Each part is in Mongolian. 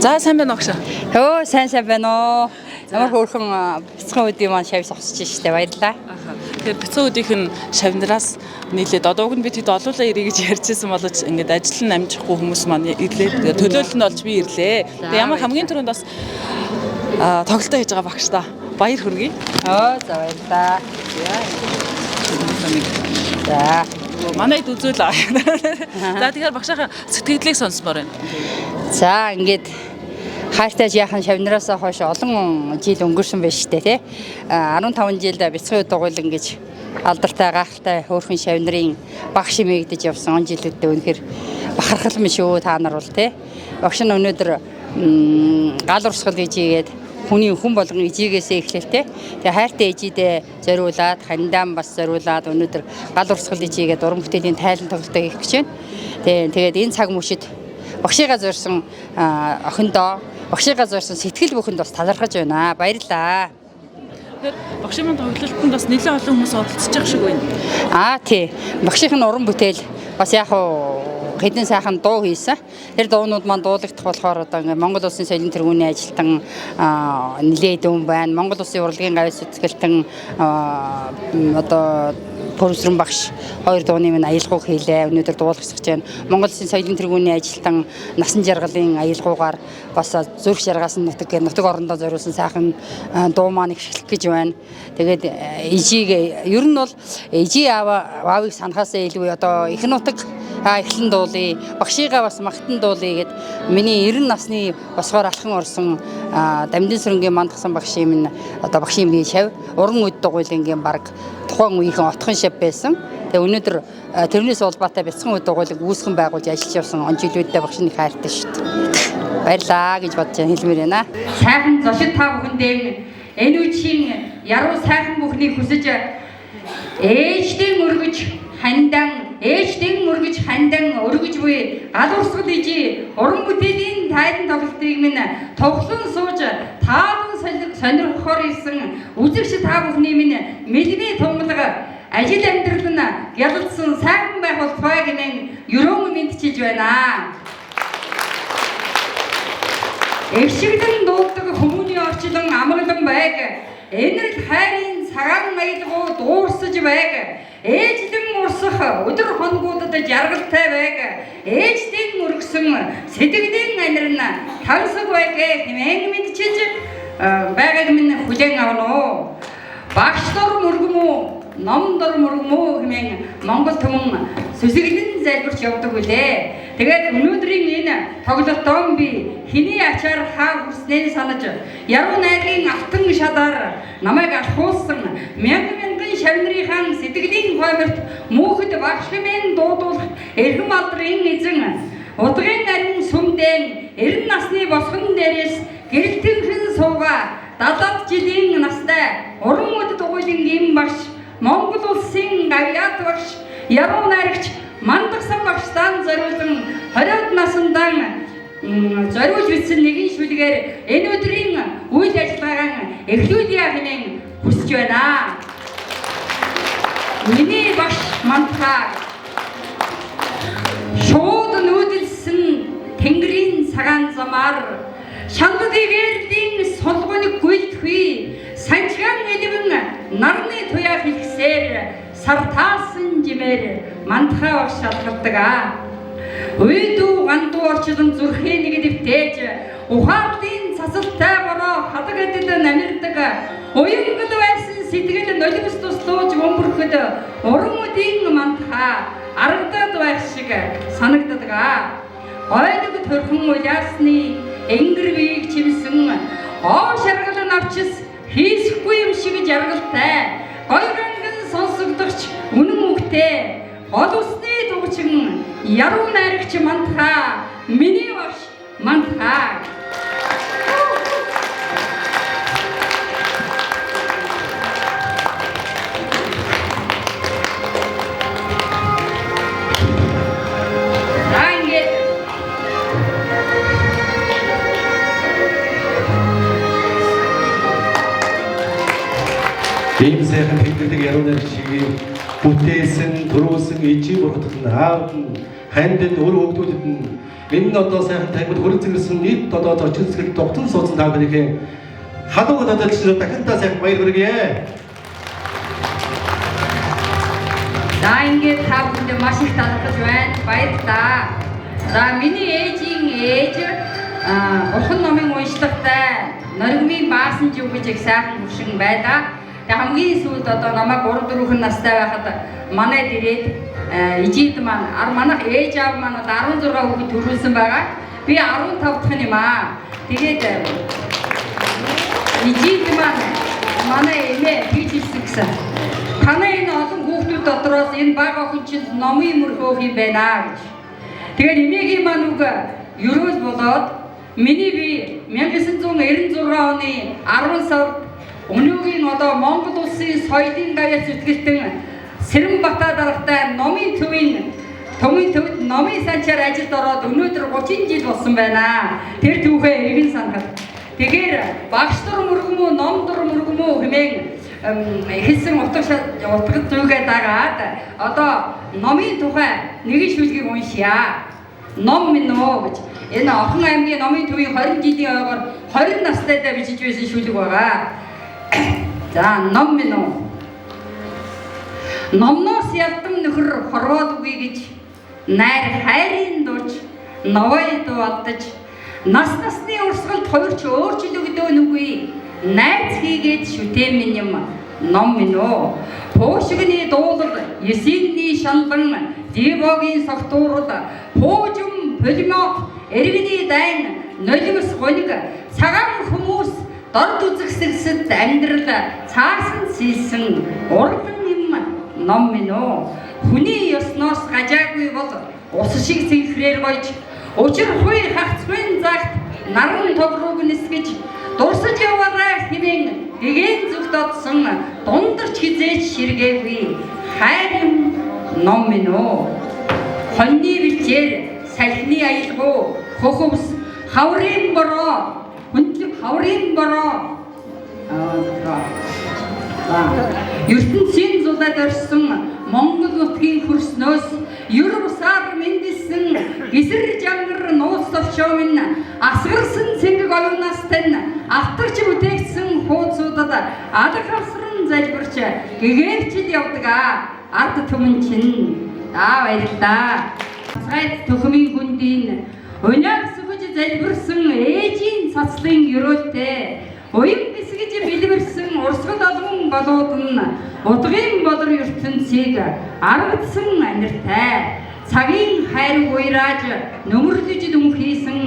За сайн байна уу гэж. Хөө сайн байна уу. Ямар хөөрхөн бяцхан үдийн маань шавь согсож штэ баярлаа. Тэгэхээр бяцхан үдийнх нь шавнараас нийлээд одоо уг нь бид хэд олуулаа ирээ гэж ярьжсэн боловч ингээд ажил нь амжихгүй хүмүүс маань ирлээ. Төлөөлөл нь олж би ирлээ. Тэгээ ямар хамгийн түрүүнд бас тоглолтоо хийж байгаа багш та. Баяр хүргэе. За баярлаа. За манайд үзүүл. За тэгэхээр багшаа сэтгэлдлийг сонсмоор байна. За ингээд хайртай яахан шавнараас хойш олон жил өнгөрсөн байна штэ тий. 15 жил бяцхан үд дугуйлан гэж алдартай гайхалтай хөөрхөн шавнарын багш хэмээгдэж явсан он жилүүдэд үнэхээр бахархал юм шүү та нар бол тий. Багш нь өнөөдөр гал урсгал гэж игээд хүн болгон ижигээсээ эхлэлтэй. Тэгээ хайртай ижидээ зориулаад хандаан бас зориулаад өнөөдөр гал урсгал ижигээд уран бүтээлийн тайлан тоглолтоо хийх гэж байна. Тэгээд энэ цаг мөчид багшигаа зорьсон охиндоо багшигаа зорьсон сэтгэл бүхэнд бас талархаж байна. Баярлалаа. Тэгэхээр багшийн тоглолтод бас нэлээд олон хүмүүс оролцож байгаа шиг байна. Тий. Багшийн уран бүтээл бас яг хэдэн сайхан дуу хийсэн. Тэр дуунууд маань дуулагдах болохоор одоо ингээ Монгол Улсын соёлын тэргүүний ажилтан нэлээд өн байна. Монгол Улсын урлагийн гавьяас үзгэлтэн одоо Пөрсрэн багш хоёр дууны минь аялгауг хийлээ. Өнөөдөр дуулгасгаж байна. Монгол Улсын соёлын тэргүүний ажилтан насан жаргалын аялгаугаар бас зүрх жаргаас нутаг орондоо зориулсан сайхан дуу маань их эхлэх гэж байна. Тэгээд ижиг ер нь бол ижи аавыг санахаасаа илүү одоо их нутаг эхлэн дуулъя. Багшигаа бас магтан дуулъя гэд миний 90 насны босгоор алхан орсон Дамжин сүрэнгийн мандахсан багшийн минь одоо багшийн бие шав уран үд дугуйлангийн баг тухайн үеийн отхон шав байсан. Тэгээ өнөөдөр тэрнээс улбаатай бяцхан үд дугуйлаг үүсгэн байгуулж ажиллаж явсан он жилүүдтэй багшны хайртай шүү дээ. Баярлаа гэж бодож хэлмээр байна. Сайхан зочид та бүхэндээ энэ үеийн яруу сайхан бүхнийг хүсэж ээждэн өргөж хандан өргөж буй гал урсгал ижи уран бүтээлийн тайлан тоглолтыг минь тоглон сууж тааван сонирхохоор ирсэн үзэгч та бүхний минь мэлмээ тунгалаг ажил амьдрал нь гялалцсан сайхан байх болтугай гэмээр ерөөн мэдчилж байна. Эвшиглэн дуулдаг хүмүүний орчлон амгалан байг энэрл хайрын цагаан маялгуу дуурсаж байг ээждэн урсах өдөр хоногудад жаргалтай байг ээждэн өргсөн сэтгэлийн анирн тансаг байг хэмээн мэдчилж байгааг минь хүлээн авна уу. Багш дор мөргөм үү ном дор мөргөм үү хэмээн Монгол түмэн сүсэглэн залбирч явдаг үлээ. Тэгээд өнөөдрийн энэ тоглолтоон би хэний ачаар хаа хүрснээ санаж яруу найргийн автан шадар намайг алхуулсан мянган шавнырийн сэтгэлийн хойморт мөнхөд багшмын дуудуулах эрхэм алдрын эзэн удгийн нарийн сүмдэн 90 насны босгон дээрээс гэрэлтэнхэн сууга 70 жилийн настай уран үд дугуйлангийн багш Монгол Улсын гавьяат багш яруу найрагч мандахсан багштан зориулсан 20-д насндаа зориулж бичсэн нэгэн шүлгээр энэ өдрийн үйл ажиллагааг эхлүүлье хэмээн хүсэж байна. Миний багш мандахаа шууд нүүдэлсэн тэнгэрийн цагаан замаар шандад ивэрлийн солгоныг гүйлдэхүй санчгаан элвэн нарны туяа хэлхсээр сартаасан жимээр мандахаа багш шалгалдаг. Үйдүү гандуу орчлон зүрхээ нэг дэвтээж ухаалтын цасалтай бороо хадаг эдэд намирдаг уянгад байсан сэтгэл нулимс туслууж өмөрөхөд уран үдийн мандахаа арагдаад байх шиг санагддаг. Гойног төрхөн уяасны энгэр биеийг чимсэн оо шаргалан авчис хийсэхгүй юм шиг жаргалтай гойганган сонсогдогч үнэн үгтэй гол усны дугчин яруу найрагч мандахаа миний багш мандахаа. Ийм сайхан тэмдэглэг яруу найрагчийг бүтээсэн, төрүүлсэн ижи бурхад нь аавд нь ханд нь өр хөгдүүдэд нь энэ одоо сайхан таймд хөрөг зэрэгсэн нийт одоо зочин сэтгэл тогтсон суудсан та бүхэн халуун надад ч дахинтаа сайхан баяр хүргэе. За ингээд та бүхэнд маш их талархаж байна. Баярлалаа. За миний ээжийн ээж Бурхан номын уншлагтай Норимын Баасан жив гэж их сайхан хөшин байлаа. Тэгээ хамгийн сүүлд одоо намайг 3-4 настай байхад манайд ирээд ижид маань манайх ээж аав маань 16 хүүхэд төрүүлсэн байгаа. Би 15 дахь нь юм аа. Тэгээд ижид маань манай эмээ хийж ирсэн гэсэн. Танай энэ олон хүүхдүүд дотроос энэ бага охин чинь номын мөрхөөх юм байна гэж. Тэгээд эмээгийн маань үг ерөөл болоод миний би 1996 оны 10 сард өнөөгийн одоо Монгол улсын соёлын гаяц зүтгэлтэн Сэрэнбатаа дарагтай номын төвийн номын санчаар ажилд ороод өнөөдөр 30 жил болсон байна. Тэр түүхээ эргэн санахад. Тэгэхээр багш дур мөргөмөө, ном дур мөргөмөө хэмээн хэлсэн утгад зүгээ дагаад одоо номын тухай нэгэн шүлгийг уншия. Ном минь нөө гэж. Энэ Охин аймгийн номын төвийн 20 жилийн ойгоор 20 настайдаа бичиж байсан шүлэг байгаа. За ном минь нөө. Номноос ялдан нөхөр хорвоодгүй гэж найр хайрын дууч новой дуудаж нас насны урсгалд хувирч өөрчлөгдөө нүгүй найз хийгээд шүтээ минь юм ном минь нөө. Пуушигны дуулал Есенний шанлан Дивогийн согтуурууд пуужим полимот эргэний дайн нулимс гониг цагаан хүмүүс дорд үзэгсэгсэд амьдрал цаасан сэлсэн урлан юм ном минь нөө. Хүний ёсноос гажаагүй бол ус шиг цэнхрээр гойж учир хуй хагцгүй загт наран тогрууг нисгэж дурсаж яваарай хэмээн дэгээн зүгтодсон дундарч хизээч ширгээгүй хайр юм ном минь нөө. Хоньны бэлчээр салхины аялгуу хөхөвс хаврын бороо хүндлэг хаврын бороо ертөнцийн зулаад орсон Монгол нутгийн хөрснөөс ер усаар мэндэлсэн гисэр жангар нууц товчоо минь асгарсан цэнгэг оюунаас тань автарч бүтээгдсэн хуудсуудад алах хавсран залбирч гэгэрчил явдаг ард түмэн чинь баярлалаа. Цайд төхмийн хүндийн униар сүгж залбирсан ээжийн цацлын ерөөлтэй уян бисгэж бэлбэрсэн урсгал алган болоод нь удгын болор ертөнцийг аргадсан аниртай цагийн хайр уйрааж нөмөрлөж дүнхийсэн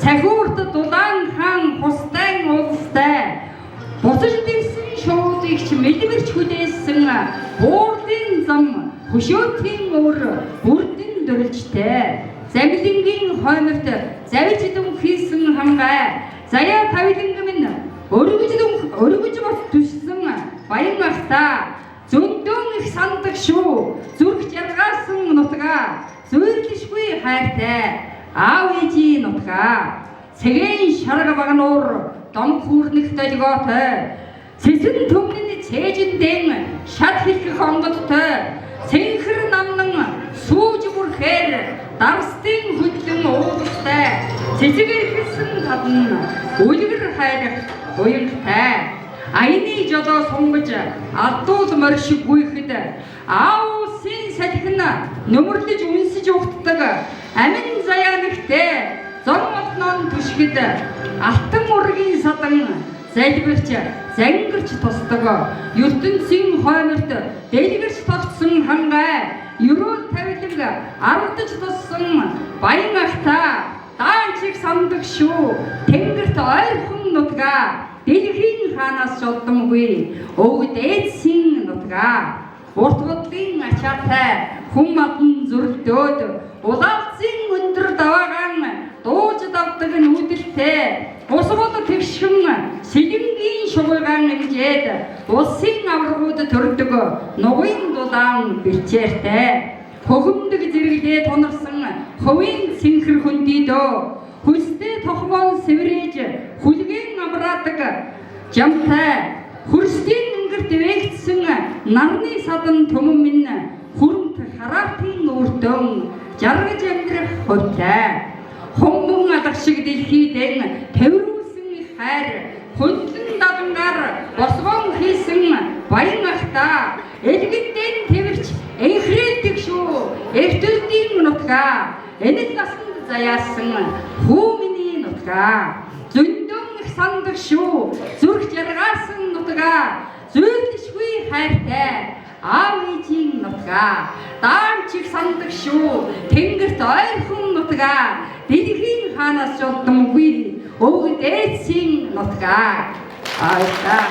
цахиурт дулаан хаан хустай уулстай буцаж дивсэн шуудыгч мэлбэрч хүлээсэн буурлын зам хөшөөтийн өр бүрдэн дөрөлжтэй замилингийн хойморт завж дүнхийсэн хангай заяа тавиланг минь өргөж бот төссөн баян ахта зөндөөн их сандаг шүү зүрх жаргаасан нутгаа зөөрлөшгүй хайртай аав ээжийн нутгаа цэгийн шарга багнуур дом хүүрнэх долгоотой цэцэн төмний цээжиндэн шат хэлэх онгодтой цэнхэр намнан сүүж бүрхээр дарстын хөдлөн уулстай цэцэг ирхэсэн татна үлгэр хайрах уянгатай аяны жолоо сунгаж алдуул моршиг гүйхэд аав улсын салхин нөмөрлөж үнсэж угтдаг амин заяанагтэй зон молнон түшгэд алтан ургийн садан залбирч зангирч тусдаг ертөнцийн хойморт дэлгэрч тогтсон хангай ерөөл тавиланг аргадж туссан баян ахта даанчиг самдаг шүү тэнгэрт ойрхон нутгаа дэлхийн хаанаас жолдомгүй өвгд ээдсийн нутгаа урт бодлын ачаатай хүн мадн зүрлдөөд улаалцын өндөр даваагаан дууж давдаг нүүдэлтэй усгол тэгшхэн сэлэнгийн шугайгаан нэмжээд улсын аврагууд төрдөг нугын дулаан бэлчээртэй хөгөмдөг зэрэглээ тунарсан ховын цэнхэр хөндийдөө хүлстэй тохмол сэврээж хүлгэн амраадаг жамтай хөрсдийн өнгөрт вэгдсэн нарны садан төмөн минь хүрэнд хараалтын үрдэн жаргаж амьдрах хувьтай хомбон алга шиг дэлхийдэн тэврүүлсэн хайр хөндлөн давангаар босгон хийсэн баян ахта элгэдэн тэрч энхрэлдэг шүү эртүлдийн нутгаа энэт насанд заяасан хүү миний нутгаа зөндөн их сандаг шүү зүрх жаргаасан нутгаа зүйлшгүй хайртай аав ээжийн нутгаа даанч их сандаг шүү тэнгэрт ойрхон нутгаа дэлхийн хаанаас жолдомгүй өвгд ээжийн нутгаа аашаа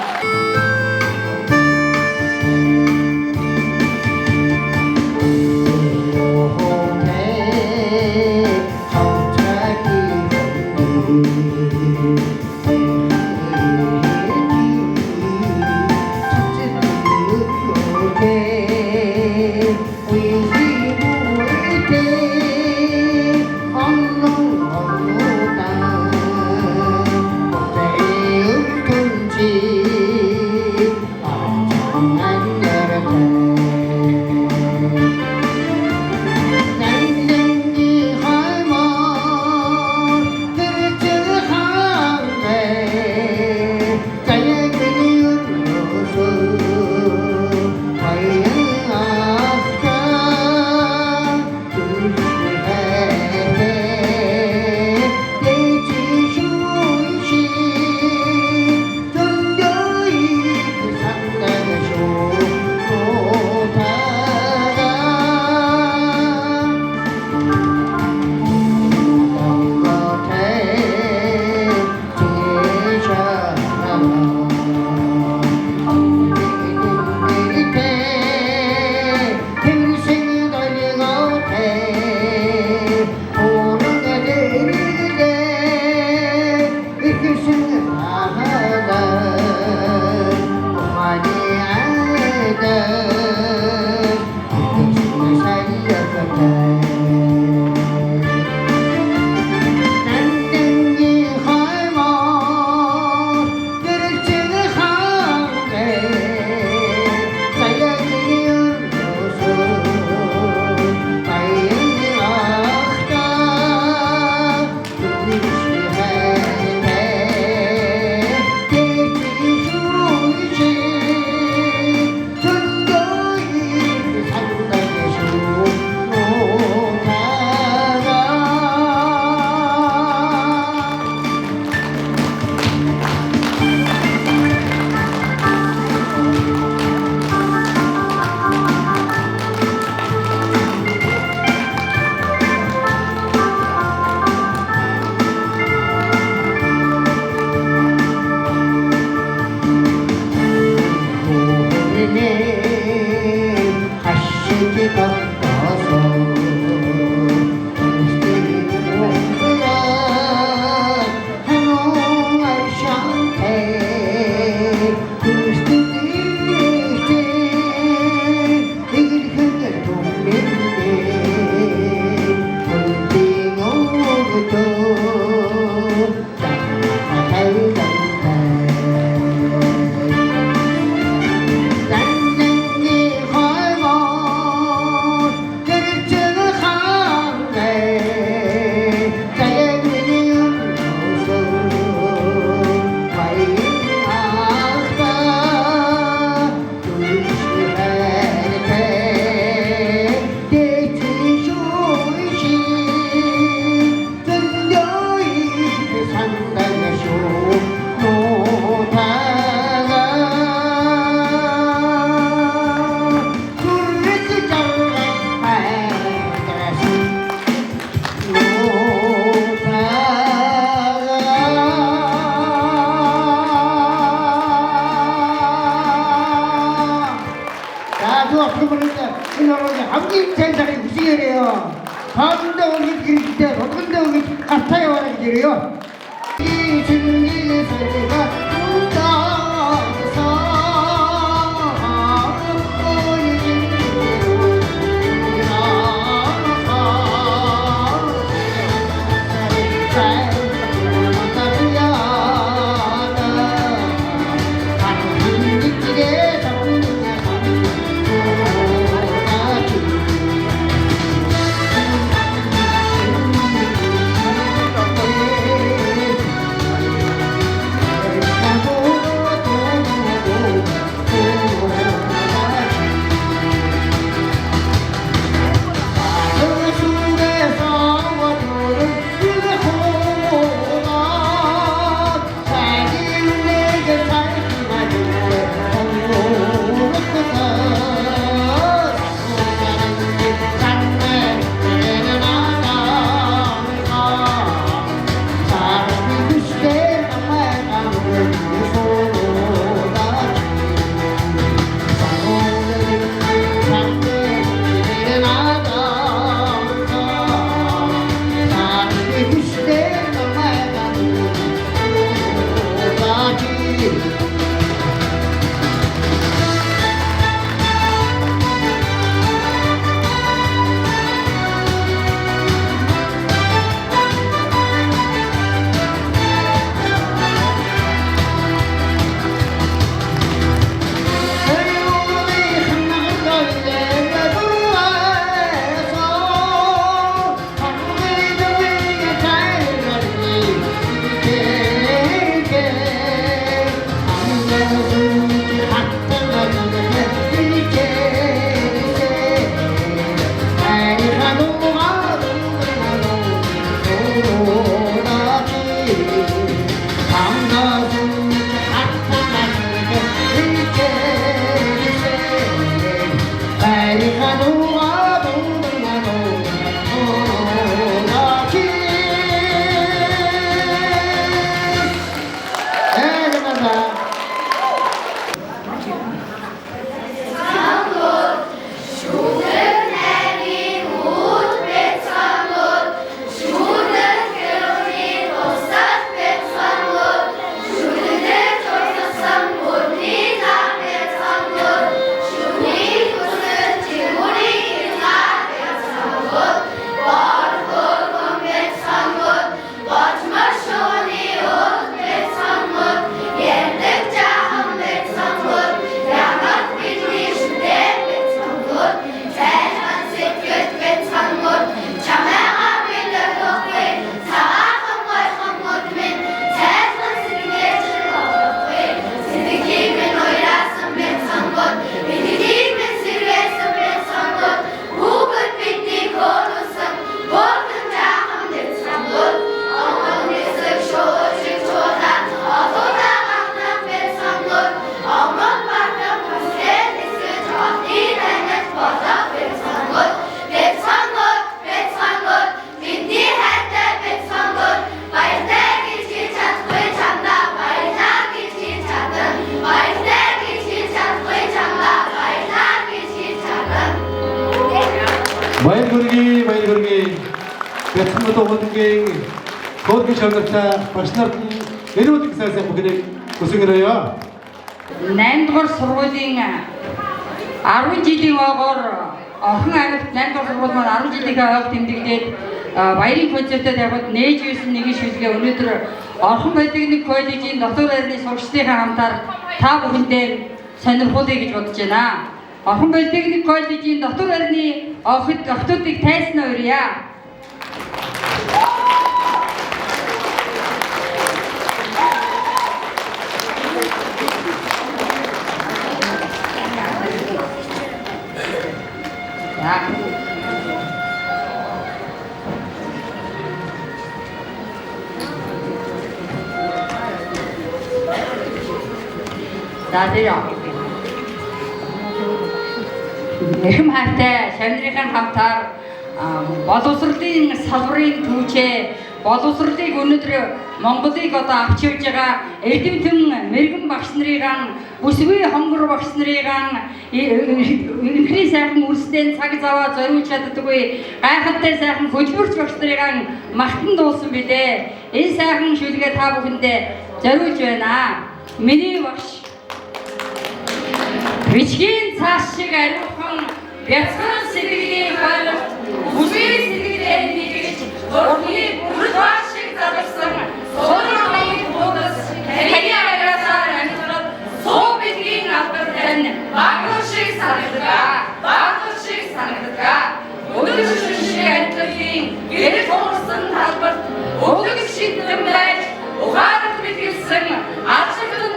Баяргөргийн Бяцхан Удуугийн Хөөргөн шагналтай багш нарт нэрүүд сайхан бүхнийг хүсгэрээё. 8 дугаар сургуулийн 10 жилийн ойгоор Орхон аймагт 8 дугаар сургууль маань 10 жилийн ойг тэмдэглээд баярын концертод яваад нээж ирсэн нэгэн шүлгээ өнөөдөр Орхон Политехник коллежийн дотор байрны сурагчдынхаа хамтаар та бүхэндээ сонирхуулъя гэж бодож байна. Орхон Политехник коллежийн дотор байрны охидуудыг тайснаа өрье. Daadaya. Нэхэм хайртай шавнырын хамтаар боловсролын салбарын түүчээ боловсролыг өнөөдөр Монголыг одоо авч явж байгаа эрдэмтэн мэрэгэн багш нарын бүсгүй хонгор багш нарын энхний сайхан үлстэй цаг заваа зориулж чаддаггүй гайхалтай сайхан хөдөлмөрч багш нарын мартан дуулсан билээ. Энэ сайхан шүлгээ та бүхэндээ зориулж байна. Миний багш Бичгийн цааш шиг ариухан бяцхан сэтгэлийн хойлох бүсгүй сэтгэлээр нэгж урны бүрдвар шиг задарсан сооролын бодос таны агаасаар амьдрал суу бидгийн алдартай багш шиг санагддаг өнөөдөр шиг амьдралын гэрэл хуурсан талбарт өгөх шийдвэр байж ухаант битгсэн алдартай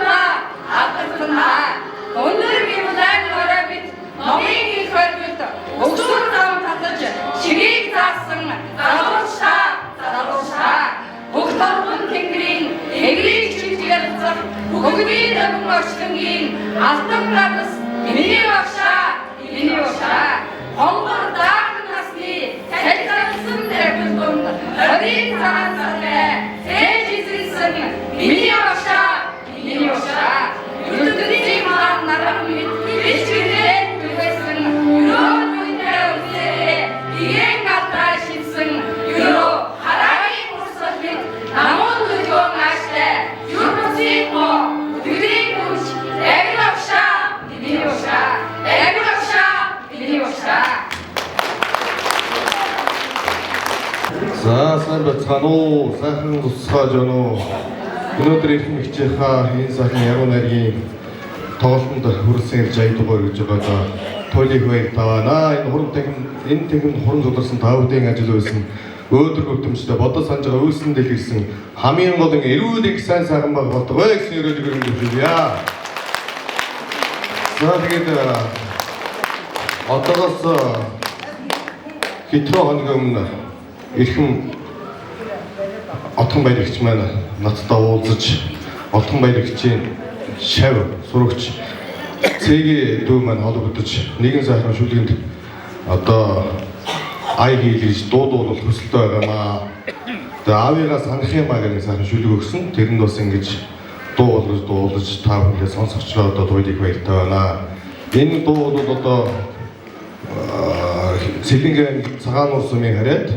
өнөөгийн удаан оройд номын хөргөт өсвөр зам татаж чигийг заасан залуучаа бүгдөрөн тэнгэрийн эгрийг чигтгээр зах бүгдийн дэвэн орчлонгийн алтан гадас миний багшаа хонгор даахын насны салхилсан дэвэн дунд өрийн цагаан сарнэ сэж изэлсэн миний багшаа Юрдийн маань наран бичгэрээ түгэсэн юроо нүдээ иэн гадаа шилсэн юроо харагийн урсгалыг намун төлөө нааштай юрдийн бүдрийн хүч эграшаа За сайн бацхан уу сайхан тусгаж байна уу. Өнөөдөр ирэх мэгчийнхаа энэ сайхан яруу найргийн тоглолтод хүрсэн ирж аядгаа гэж байгаа туйлыг баяр таваана. Энэ техник хуран зударсан таавдын ажил байсан. Өөдрөг өвтөмжтэй бодож санаж байгаа үйлсэн дэлгэрсэн хамгийн гол эрүүл их сайн сайхан баг болдог гэсэн өрөөлөг өргөжүүлье. За тэгээд одоогоос хэтрүү хоногийн өмнө эрхэм Отхон баярагч маань надтай уулзаж Отхон баярагчийн шав сурагч цэгийн дүү маань холбогдож нэгэн сайхан шүлгэнд одоо ай хийлгэж дуудуул хөсөлтөө байгаамаа. Тэгээ аавыгаас ханах юм аа гэж сайхан шүлэг өгсөн. Тэрэнд бас ингэж дуулж та бүхэндээ сонсогчдоо одоо туйлыг баяртай байна. Энэ дуу бол одоо Сэлэнгийн цагаан уус сумын хараад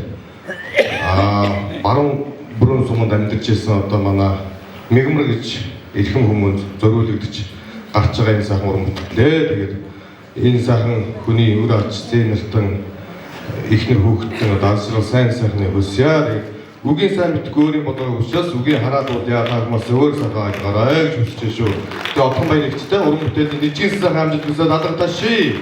баруун бүрэн суманд амьдарч ирсэн одоо манай мэгмэр гэж эрхэм хүмүүс зориулагдаж гарч байгаа энэ сайхан уран бүтээлээ. Тэгээд энэ сайхан хүний үр ач зээнэлтэн ихнэр хүүхдэн дансрал сайн сайхны хүсье. Тэгээд үгийн сайн мэдгүй өөрийн бодлого хүсээс үгийн хараад бол яахаас өөр сайхан гараа гэж хүсэж шүү. Тэгээд Отхон баярагчтай уран бүтээлийн нэжгийн сайхан амжилт хүсээд алгатаа ший.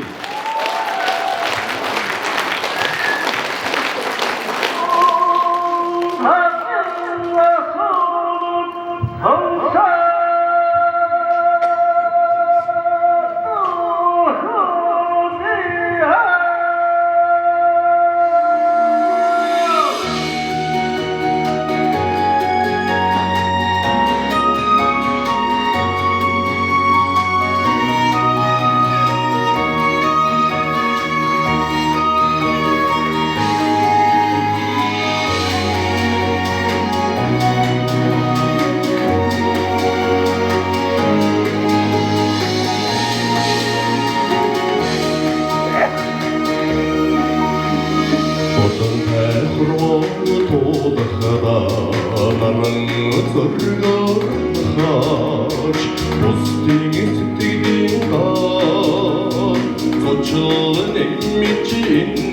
зоргоорхож бусдын сэтгэлийн гол зочлон эмч инээсэй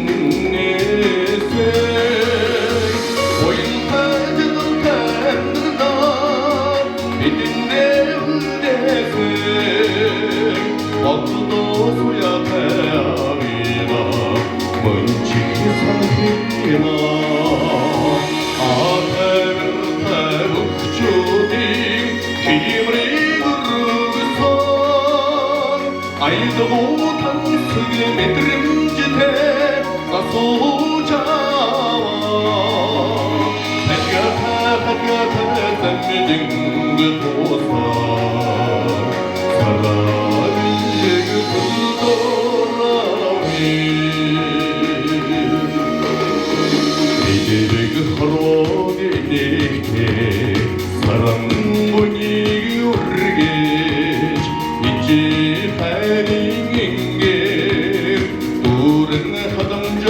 оин хаждан тандна бидинээ үлдээсэй оддоо суятаавина мөнчих санхина 아이도 당승의 매드림짓에 나서자와 다가다 땀미진 그 도사 사랑을 돌아오니 이제를 그 허로게 내게 사랑문이 오르게 있지 하링인게 우른 하동자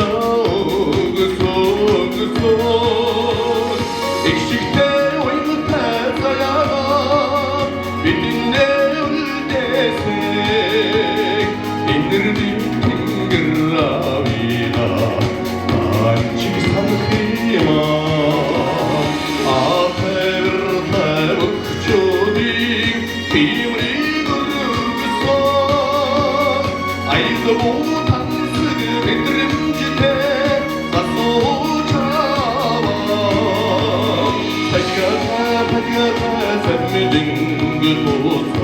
그소 익식대 오이고 타사야가 빛내 울대색 이늘비 팅글라위나 안치 삼히마 아페르 타북조디 비물이 아이도 당스그 매드림짓에 나서자와 다가다 산미진 그 도사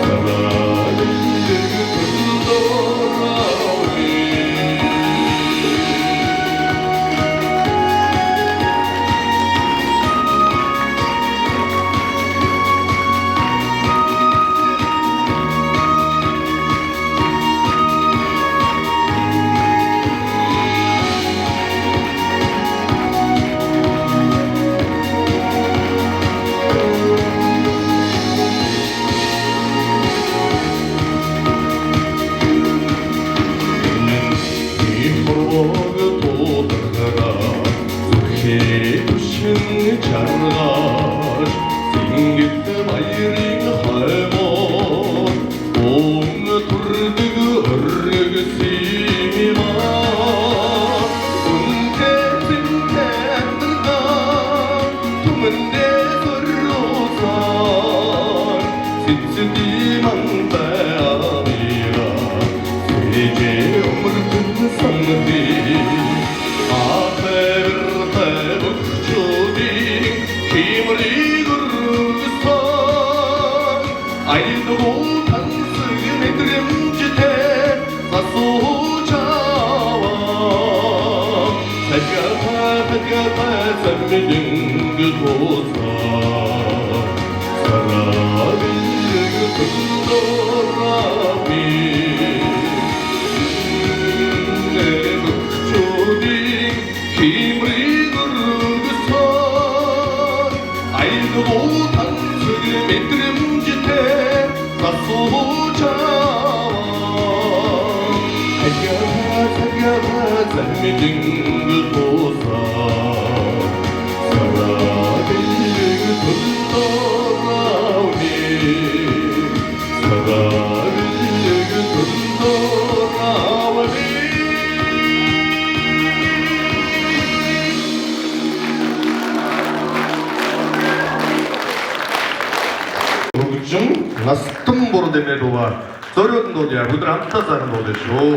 사랑을 돌아오니 Çarlar, singitte bayring halmon, onu turdugu örgü sima, unte sintendda, tumende zorrosan, sitsidi manda amira, sece umrtun sandi, afer 힘을 이끌어서 아이도 당스게 매드림짓에 나서자와 다가다 산미진 그 도사 사랑을 건너라비 내 북조디 힘을 이끌어서 아이도 당스게 매드림짓에 나서자와 다가다 산미진 그 도사 사랑을 건너라오니 사랑을 건너라오니 настын бор демеду бар. Зорёдун додя, бүдір амтазарын доды шоу.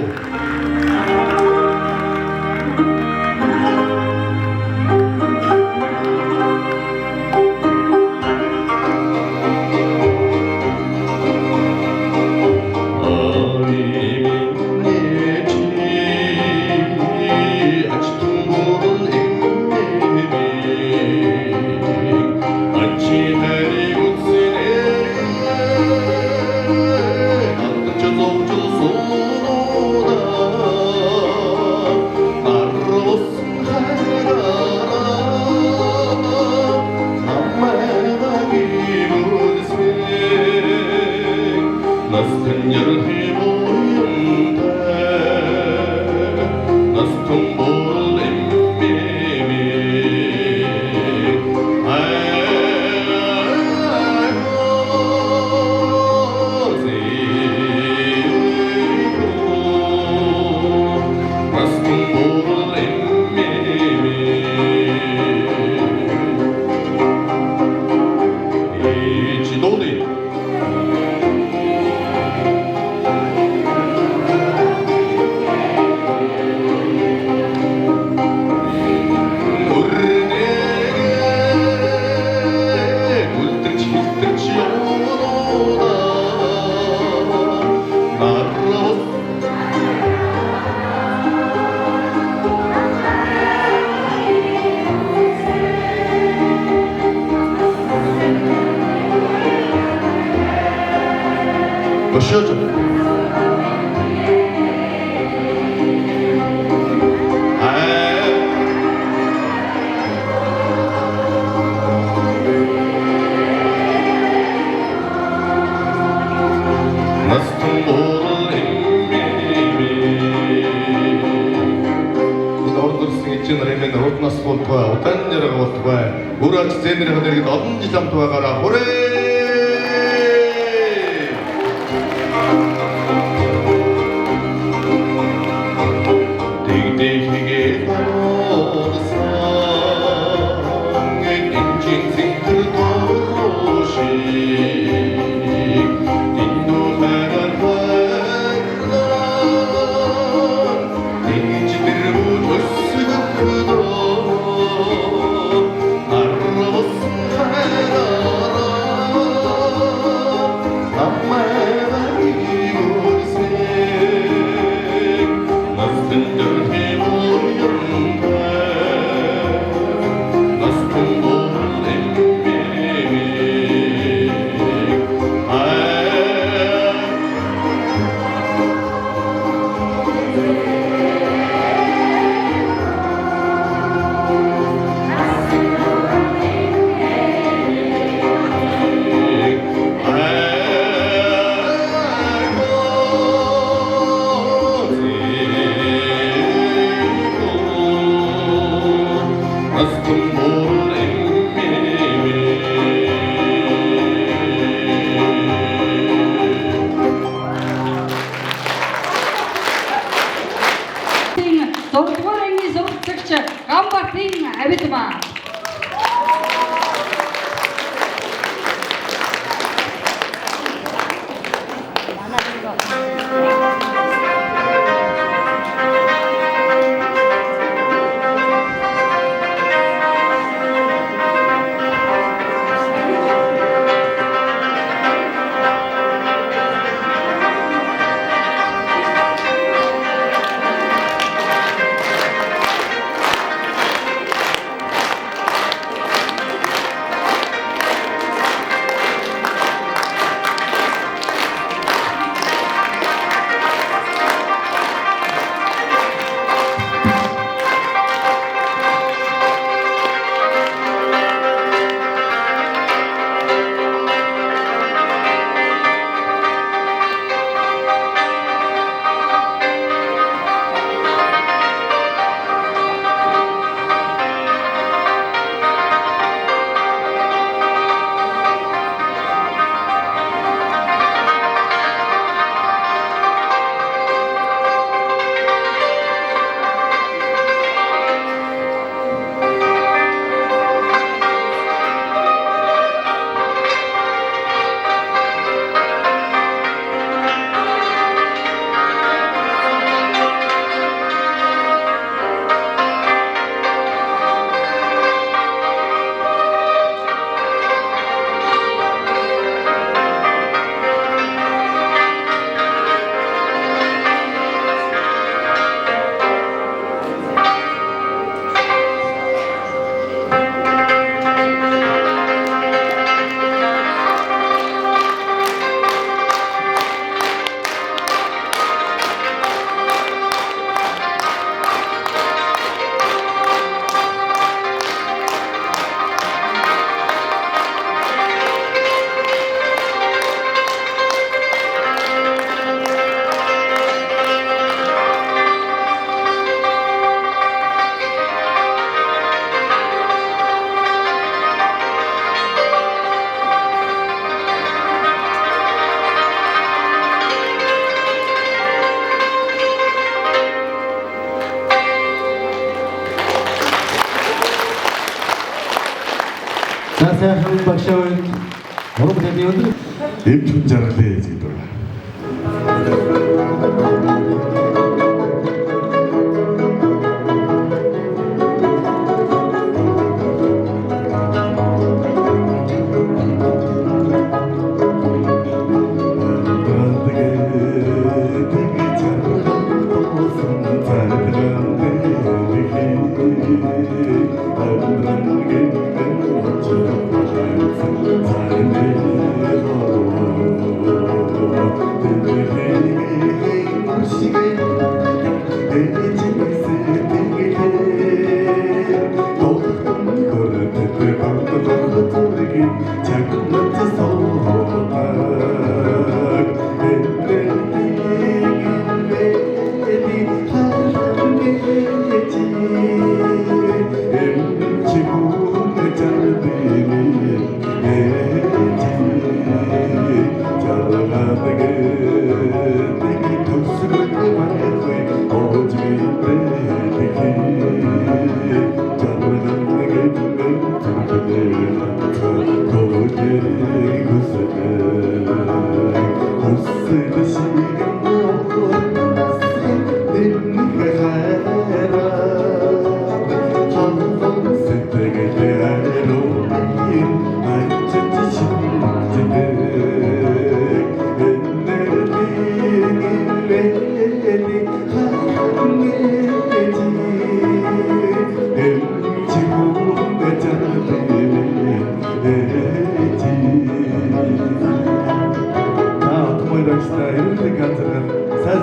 Өшөөж. Нэрэмэн рутнас болтугай, утан нэрэг болтугай, үрэлж зэнэрэг нэрэгд олон жил амт байгаараа хүрээ! Тэгдэхигээ таруулсан, энэчин зинтэр тоошиг, динду хайран хайран, динж дэрбүүд өссөг Гамбатын Авидмаа. Сайхан багшаа уран бүтээлийн өндөр эвд хүн жаргалээ гэдэг байна.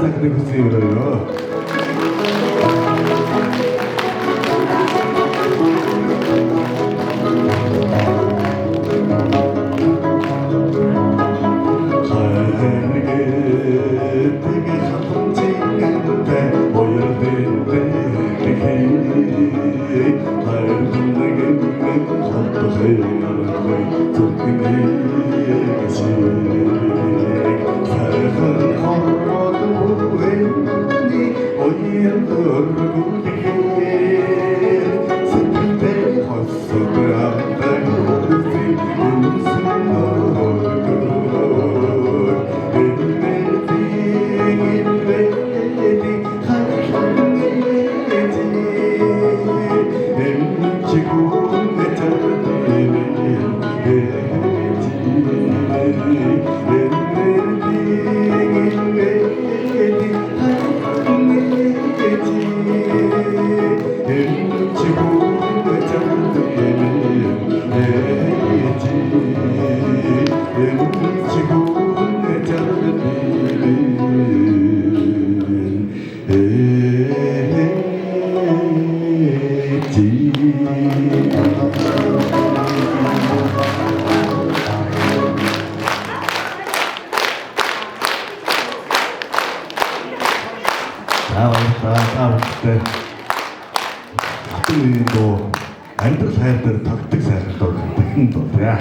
сайхан хүсье өрөё. Амьдрал хайр дээр тогтдог сайхан дуу дахин дуулъя.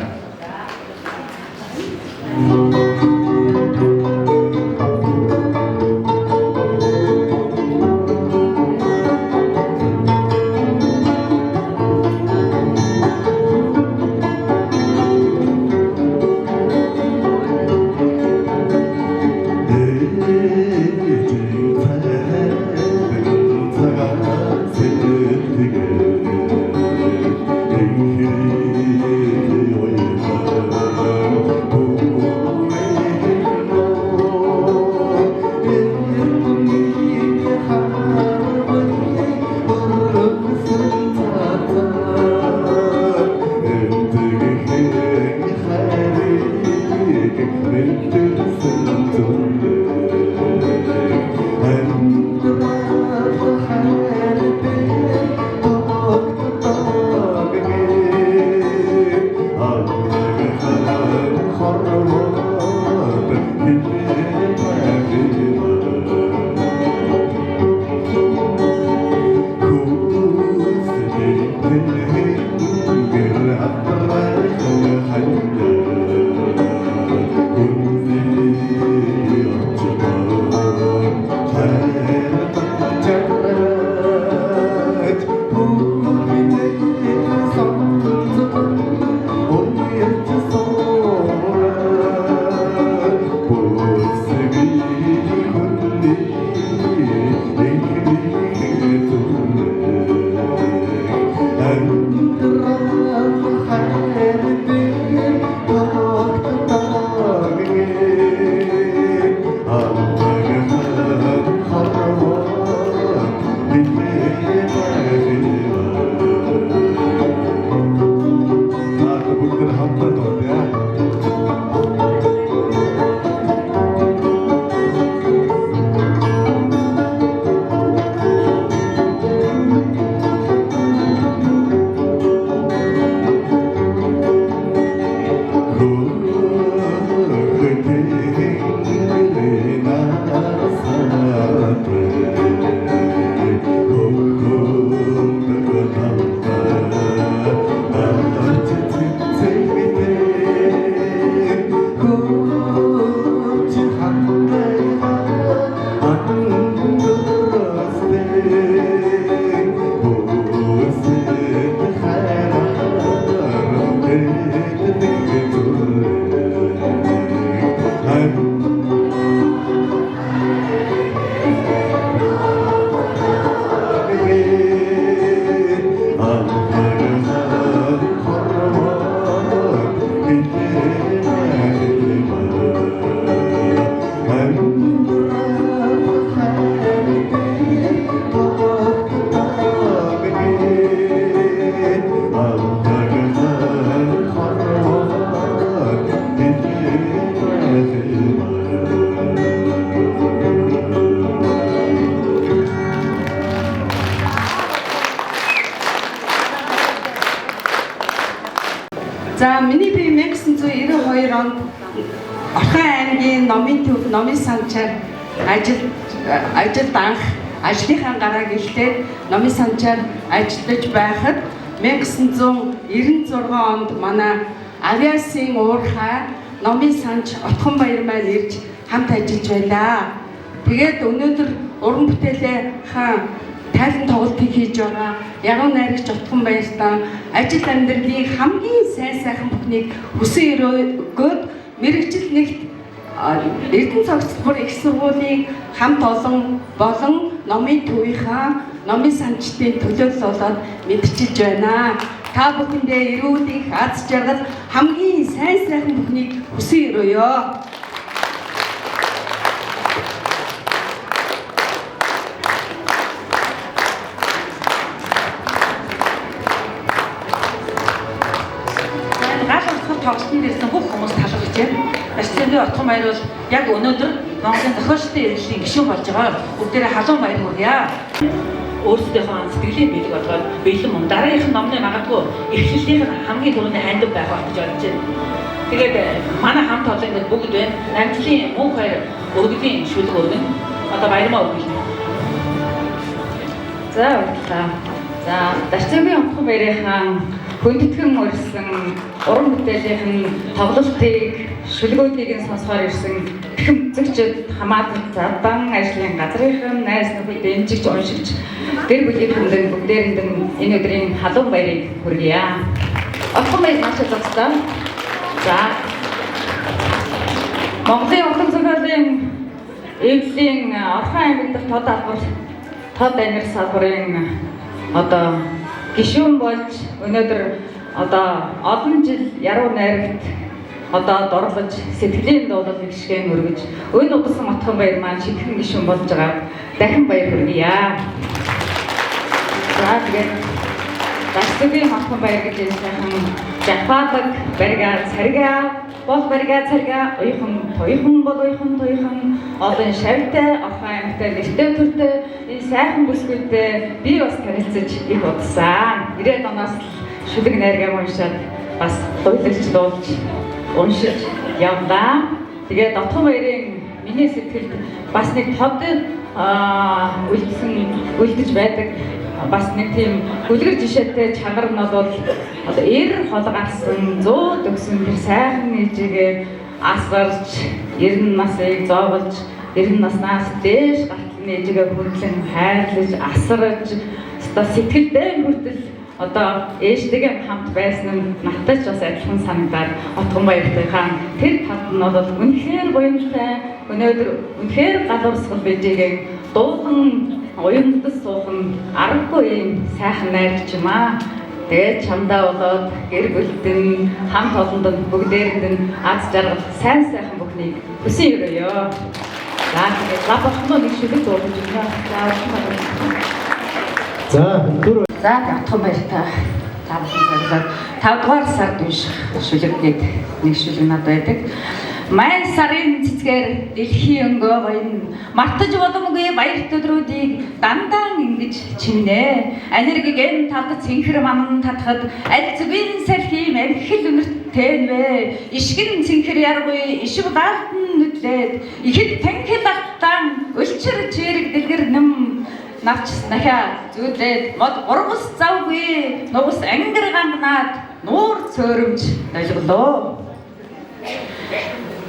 За миний би 1992 онд Орхон аймгийн номын төв номын санчаар ажилд анх ажлынхаа гарааг эхлээд номын санчаар ажиллаж байхад 1996 онд манай авиасын уурхай номын санч Отгонбаяр маань ирж хамт ажиллаж байлаа. Тэгээд өнөөдөр уран бүтээлээ тайлан тоглолтыг хийж байгаа Ягуун найрагч Отгонбаяртаа ажил амьдралын хамгийн сайхан бүхнийг хүсэн өрөөгөөд мэрэгжил нэгт Эрдэнэ цогцлбор их сургуулийн хамт олон болон номын төвийнхаа номын санчдын төлөөлөл болоод мэдчилж байна. Та бүхэндээ эрүүл их аз жаргал хамгийн сайхан бүхнийг хүсэн өрөөё. тоглолтын дээрсэн бүх хүмүүс талархаж байна. Баярцааны Отгонбаяр бол яг өнөөдөр Монголын зохиолчдын эвлэлийн гишүүн болж байгаа. Бүгдээрээ халуун баяр хүргье. Өөрсдийнхөө сэтгэлийн бэлэг болгоод бэлэн мөн дараагийнх нь номны магадгүй эхлэлийнх нь хамгийн түрүүний хандив байх гэж бодож байна. Тэгээд манай хамт олон ингээд бүгд байна. Намжлын мөнх хоёр өргөдлийн шүлэг өргөн. Одоо баярмаа өргөлнө. За баярлалаа. За Баярцааны Отгонбаярынхаа хүндэтгэн өрсөн уран бүтээлийн тоглолтыг шүлгүүдийг нь сонсохоор ирсэн эхэхэмцэгчд хамаатан задан ажлын газрынхан найз нөхөд дэмжигч уншигч гэр бүлийн хүндэн бүгдээрэнд энэ өдрийн халуун баярыг хүргье. Отгонбаяр маш зөвхөн. За Монголын уран зохиолын эвлэлийн Орхон аймаг дахь тод албар тод ангир салбарын одоо гишүүн болж өнөөдөр одоо олон жил яруу найрагт одоо дорлож сэтгэлийн дуулал гიშгэн өргөж өн угсан Отгонбаяр маань шигхэн гишүүн болж байгаа дахин баяр хүргье. За тэгээд Баярцааны Отгонбаяр гэж сайхан жахаадаг барига царга бол барига царга уйхан бол уйхан олон шавьтай Орхон аймагтай нэртэй төртэй энэ сайхан бүсгүйтэй би бас танилцаж их удсан. 90 оноос шүлэг найргаа уншаад бас дуйлж дуулж уншиж явлаа. Тэгээд Отгонбаярын миний сэтгэлд бас нэг тод үлдэж байдаг бас нэг тийм үлгэр жишээтэй чанар нь бол одоо эр хол гарсан 100 төгсөн тэр сайхан ээжигээ асгарч 90 насыг зоовлж 90 наснаас дээш гартал ээжигээ хүндлэн хайрлаж асарж одоо сэтгэлдээ хүртэл одоо ээжтэйгээ хамт байсан нь надад ч бас адилхан санагдаад Отгонбаяртайхаа тэр тал нь бол үнэхээр буянтай өнөөдөр үнэхээр галуурсгал бэжээгээ дуухан уянтас суухан аргагүй юм сайхан найрч юм аа. Тэгээд чамдаа болоод гэр бүлдэн хамт олонд бүгдээрэнд нь аз жаргал сайхан бүхнийг хүсэн өрөөё. За тэгээд лабахноо нэг шүлэг дуулж байна. За түр За Отгонбаяртай та бүхэн 5 дугаар сард унших шүлэгнээд нэг шүлэг над байдаг. Май сарын цэцгээр дэлхийн өнгөө гоён мартаж боломгүй баярт өдрүүдийг дандаа ингэж чиннэ. Аниргийн талд цэнхэр ман татхад аль зүгийн салхим амхил өнөртэй вэ. Ишгэн цэнхэр яргүй ишв даалтан нүдлээд ихэд танхил алтан өлчөр чирэг дэлгэр нэм навч нахаа зүудлээд мод ургас завгүй нугас ангар гангнаад нуур цөөрөмж нойлголоо.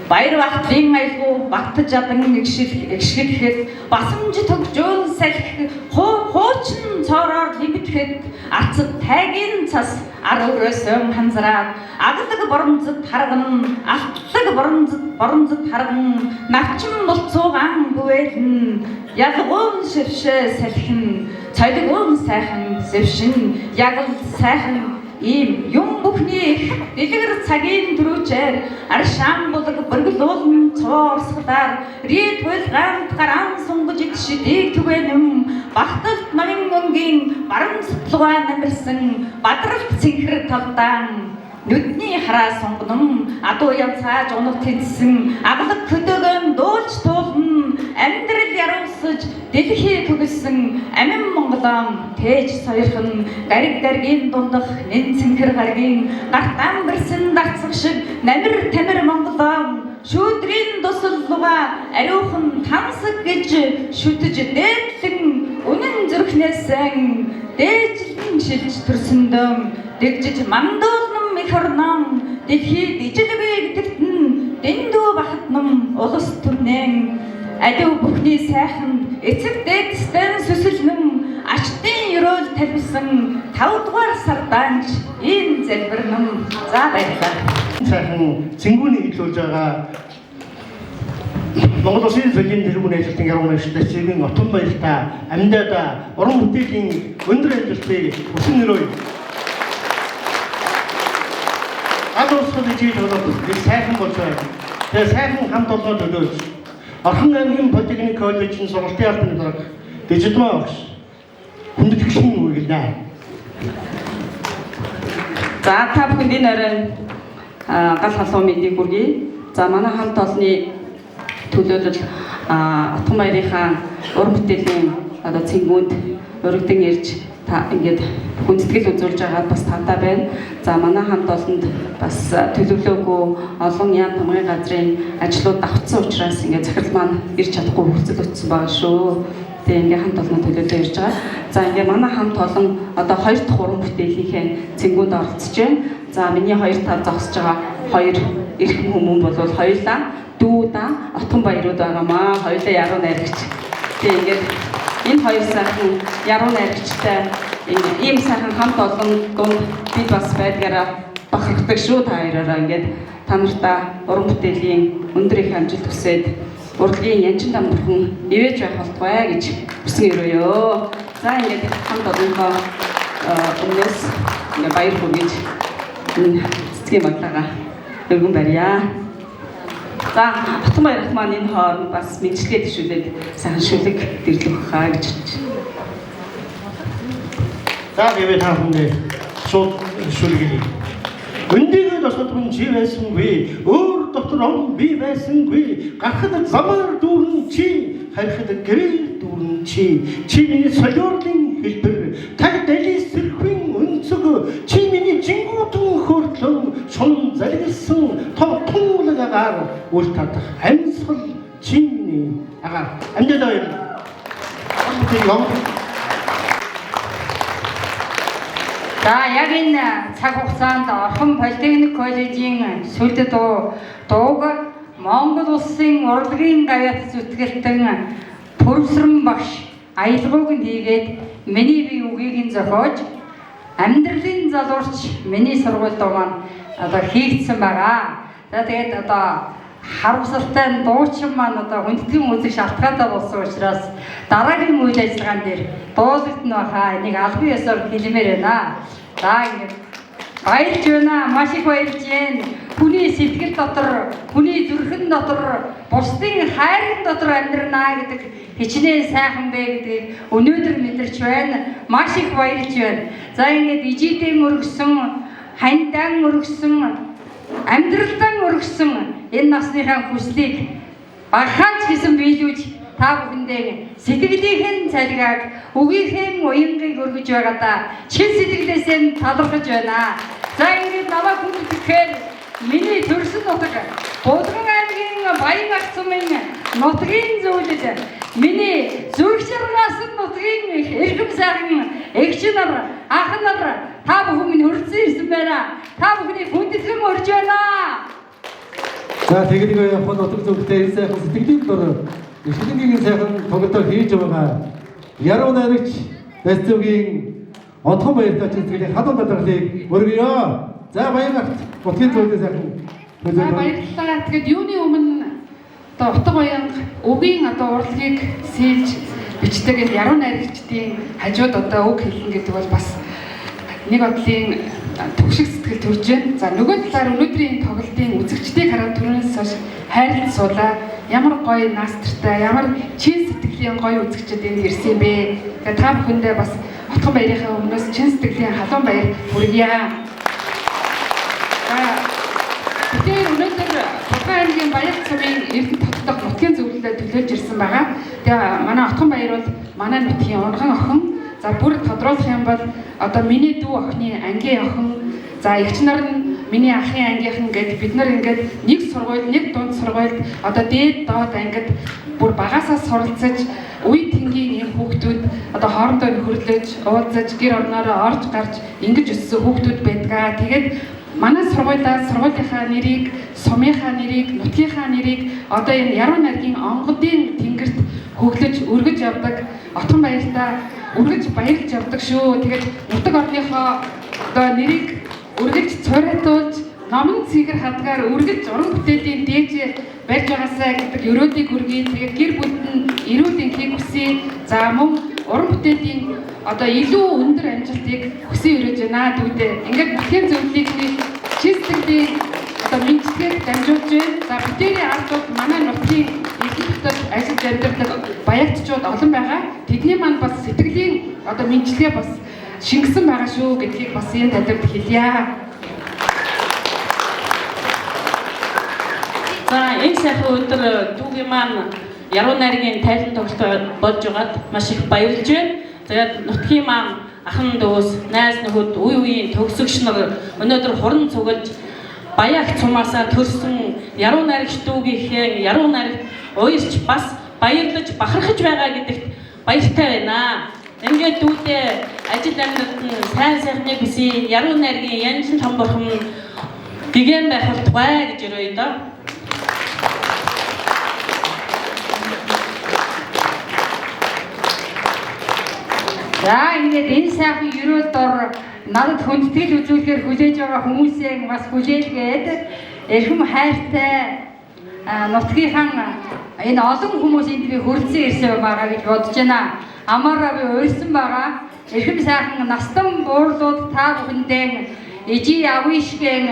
Баяр багтлын айлгуу багтаж адан эгшгэлэхэд басамж төгжөөн салхи хуучин цоороор лимитгэхэд арцад тайгийн цас ар өрөөсөн ханзраад агдаг боромзод харган алтлаг боромзод харган навчин болцуугаан бүвэлэн ялгуун шившээ салхин цолигуун сайхан зэвшин ягл сайхан ийм юм бүхний дэлгэр цагийн дөрөвчээр аршаан булаг бөргөлүүлэн цоорсгалаар рид хулгаанд гараан сунгаж идшидийг түгэнэм багталт намын өнгийн баран сутлугаа намирсан бадралт цэнхэр талдаан нүдний хараа сунгном адуу янцааж унаг тэнцсэн аглаг хөдөөгөн дуулж туулна амьдрал яруулсаж дэлхий төгөлсөн амин Монгол Монголом тээж соёрхон гариг даргийн дундах нэн цэнхэр гаргийн гарт амбарсан дагцах шиг намир тамир Монголом шүүдрийн дуслуга ариухан тансаг гэж шүтэж дээдлэн үнэн зүрхнээсэн дээжлэн шилж төрсөндөө дэгжиж мандуулнам их орном дэлхийд ижилгүй гэдэгтэн дэндүү бахатнам улас төрнэн адив бүхний сайхан эцэг дээдстэн сүсэлнэм ачтын өрөөл тавьсан 5 дугаар сардаанч ийм залбирнам за баярлалаа. Сайхан цэнгүүний хэлүүлж байгаа Монгол Улсын зөвлөлийн тэргүүн ажилтны яруу найрагчдаас цэгийн отон баяртай амьдаа уран бүтээлийн өндөр амжилтыг хүсэн нөрөө адуусгал ижил болоод сайхан болж байна. Тэгээ сайхан хамт олоод өгөөж Орхон аймгийн Политехник коллежийн сургалтын албаны дарга Дэжидмаа багш хүндэт гişийн үгэлээ. За та бүхэнд энэ орой гал халуун мэндийг хүргэе. За манай хамт олонны төлөөлөл Отгон баярынхаа уран бүтээлийн одоо цэнгүүнд өргөдөн ирж та ингээд хүндэтгэл үзүүлж байгаа бас тавтай байна. За манай хамт олонд бас төлөвлөөгүй олон яам тамгын газрын ажлууд давтсан учраас ингээд захирал маань ирж чадахгүй хурцл утсан байгаа шүү. Тэгээ ингээд хамт олонно төлөвлөө ирж байгаа. За ингээд манай хамт олон одоо 2 дахь уран бүтээлийнхээ цэнгүүнд оролцож байна. За миний 2 тав зогсож байгаа 2 эрхэм хүмүүс бол хоёулаа дүүда Отгон баярууд байгаамаа. Хоёулаа яруу найрагч. Тэгээ ингээд энэ 2 сайхан яруу найрагчтай ийм сайхан хамт олон дунд бид бас байдгаараа бахархдаг шүү та хоёроо. Ингээд та нартаа уран бүтээлийн өндөр их амжилт хүсээд урлагийн янчин дамбархан ивэж байх болтугай гэж хүсэн өрөөё. За ингээд хамт олонхоо өмнөөс ингээд баяр хүргэж энэ цэцгийн багтаага өргөн барья. За Отгон баярт маань энэ хооронд бас мэдлэгээ төшөөлөд сайхан шүлэг дэрлэх хаа гэж бодож байна. За гэвэл та бүхэнд шууд шүлгийг. Өндийгөө досгодгон чи байсангүй, өөр дотор он би байсангүй, гарахад замаар дүүрэн чи, харихад гэрэл дүүрэн чи, чи миний солиорлын хэлбэр, таг далис сэрхвэн өнцөг, чи миний жингүүдэн хөртлөн, шун залгилсан тоо туулагагаар үл татах амьсгал чи миний агаар. Амдаа юм. За яг энэ цаг хугацаанд Орхон Политехник коллежийн сүлд дууг Монгол Улсын урлагийн гавьяат зүтгэлтэн Пүрсрэн багш аялгауг нь хийгээд миний бие үгийг нь зохиож амьдралын залуурч миний сургууль дуу маань одоо хийгдсэн байгаа. За тэгээд одоо харамсалтай дуучин маань одоо хүндэтгэн үзэх шалтгаантай болсон учраас дараагийн үйл ажиллагаан дээр дуулагдана баха. Энийг албан ёсоор хэлмээр байна. За ингэ баярлж байна. Маш их баярлж байна. Хүний сэтгэл дотор, хүний зүрхэн дотор, бусдын хайрын дотор амьдрнаа гэдэг хичнээн сайхан бэ гэдгийг өнөөдөр мэдэрч байна. Маш их баярлж байна. За ингэ ижидэн өргөсөн, ханьдан өргөсөн, амьдралдан өргөсөн энэ насныхаа хүслийг багахаач гэсэн биелүүлж та бүхэндээ сэтгэлийнхэн цалгааг үгийнхэн уянгийг өргөж байгаадаа чин сэтгэлээсээ талархаж байна. За ингэж намайг хүндэтгэхээр миний төрсөн нутаг Булган аймгийн Баян ах цумын нутгийн зөвлөл миний зүрх шаргаас нутгийн эрхэм сайхан эгч нар ах нар та бүхэн минь хүрсэн ирсэн байна. Та бүхний хүндэтгэн өрж байна. За тэгээд явах нутаг зөвлөлтэй энэ сайхан сэтгэлийн дор шилэнгийн сайхан тоглолтоо хийж байгаа яруу найрагч Дэцүүгийн Отгон баяртай цэцгийн халуун даргалыг өргөё. За баярлалаа. Утгийн зөвлөлтэй сайхан. За баярлалаа. Тэгээд юуны өмнө одоо Отгон баян өгийн одоо урлагийг сэлж бичдэг энэ яруу найрагчдын хажууд одоо үг хэлнэ гэдэг бол бас нэг бодлын төгшиг сэтгэл төрж байна. За нөгөө талаар өнөөдрийн тоглолтын үзэгчдийг хараад түрүүнээс хойш хайрлан суулаа. Ямар гоё наастртай, ямар чин сэтгэлийн гоё үзэгчд энд ирсэн бэ. Тэгээд та бүхэндээ бас Отгон баярынхаа өмнөөс чин сэтгэлийн халуун баяр хүргье. Тэгэхээр өнөөдөр Булган аймгийн Баян цумын эрдэнэ тогтдог нутгийн зөвлөлөд төлөөлж ирсэн байгаа. Тэгээ манай Отгон баяр бол манай нутгийн урган охин За бүр тодруулах юм бол одоо миний дүү охины ангийн охин, за эгч нар нь миний ахын ангийнхан гэдэг бид нар ингээд нэг сургууль, нэг дунд сургуульд одоо дээд доод ангид бүр багасаа суралцаж үе тэнгийн энэ хүүхдүүд одоо хоорондоо нөхөрлөж, уулзаж, гэр орноороо орж гарч ингэж өссөн хүүхдүүд байдгаа. Тэгээд манай сургуулийнхаа нэрийг, сумынхаа нэрийг, нутгийнхаа нэрийг одоо энэ яруу найргийн онгодын тэнгэрт хөглөж өргөж явдаг. Отгон баяртаа өргөж баярлж явдаг шүү. Тэгээд нутаг орныхоо одоо нэрийг өргөж цорайтуулж, номон цэгэр хадгаар өргөж уран бүтээлийн дээж байж байгаасаа гэдэг өрөөдийг өргөе. Тэгээд гэр бүл нь эрүүл энхийг хүсье. За мөн уран бүтээлийн одоо илүү өндөр амжилтыг хүсье өрөөж байна дүүдээ. Ингээд бүхэн зөвлөлийг чистэгдээ одоо мэдчилгээд дамжуулж байна. За бүтээний ардууд манай нутгийн эрдэмтэд ажиллаж амьдардаг баягччууд олон байгаа. Тэдний маань бас сэтгэлийн одоо мэдчилгээ бас шингэсэн байгаа шүү гэдгийг бас энэ талд хэлье. За энэ сайхан өдөр дүүгийн маань яруу найргийн тайлан тоглолт болж байгаад маш их баярлж байна. Тэгээд нутгийн маань ахан дүүс, найз нөхөд, үе үеийн төгсөгч нар өнөөдөр хуран цуглаж баяагт цумаасаа төрсөн яруу найрагч дүүгийнхээ яруу найрагт уярч бас баярлаж бахархаж байгаа гэдэгт баяртай байна. Ингээд дүүдээ ажил амьдралд нь сайн сайхныг хүсье. Яруу найргийн янжин том бурхан гэгэн байх болтугай гэж өрөөе доо. За ингээд энэ сайхан ерөөл дор надад хүндэтгэл үзүүлэхээр хүлээж байгаа хүмүүсээ бас хүлээлгээд эрхэм хайртай нутгийнхаа энэ олон хүмүүс энд би хүрэлцэн ирсэн байгаа гэж бодож байна. Амаараа би уйлсан байгаа. Эрхэм сайхан настан буурлууд та бүхэндээ ижи авишгэн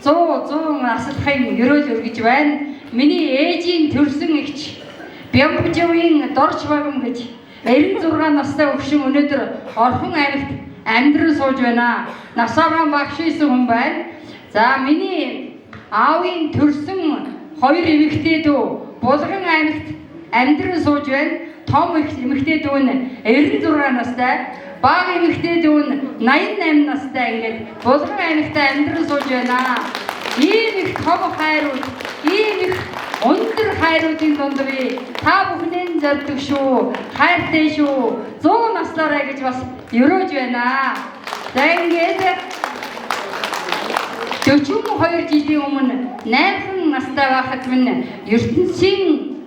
100 наслахын ерөөл өргөж байна. Миний ээжийн төрсөн эгч Бямбжавын дорч багам гэж 96 настай өгшин өнөөдөр Орхон аймагт амьдран сууж байна. Насаараа багшийсэн хүн байна. За миний аавын төрсөн 2 эмэгтэй дүү Булган аймагт амьдран сууж байна. Том эмэгтэй дүү нь 96 настай, бага эмэгтэй дүү нь 88 настай ингээд Булган аймагт амьдран сууж байна. Ийм их том хайрууд, ийм их өндөр хайруудын донд би та бүхнээ зорддог шүү. Хайртай шүү. 100 наслаарай гэж бас өрөөж байна. За ингээд 42 жилийн өмнө 8 настай байхад минь ертөнцийн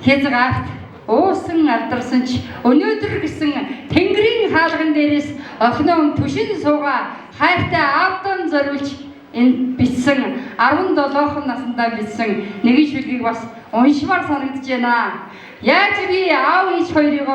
хязгаарт уусан алдарсан ч өнөөдөр гэсэн Тэнгэрийн хаалган дээрээс охиноо түшин сууга хайртай аавдан зориулж энэ бичсэн 17 наснда бичсэн нэгэн шүлгийг бас уншмаар санагдаж байна. Яаж би аав ээж хоёрыг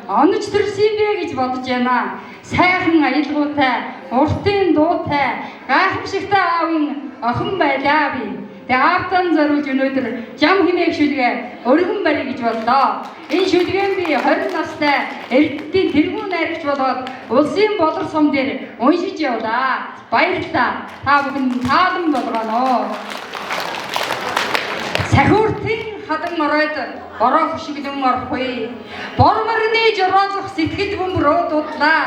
онож төрсөн бэ гэж бодож байна. Сайхан аялгаутай, уртын дуутай, гайхамшигтай аавын охин байлаа би. Тэгээ аавтан зориулж өнөөдөр жам хэмээх шүлгээ өргөн барь гэж бодлоо. Энэ шүлгээ би 20 настай эрдэнтийн тэргүүн найрагч болоод улсын болор сум дээр уншиж явлаа. Баярлалаа. Та бүхэн таалан болгоно. Сахиуртын хадан оройд бороо хөшиглэн орхгүй. Борморны жороолох сэтгэл бөмбөрөө дудлаа.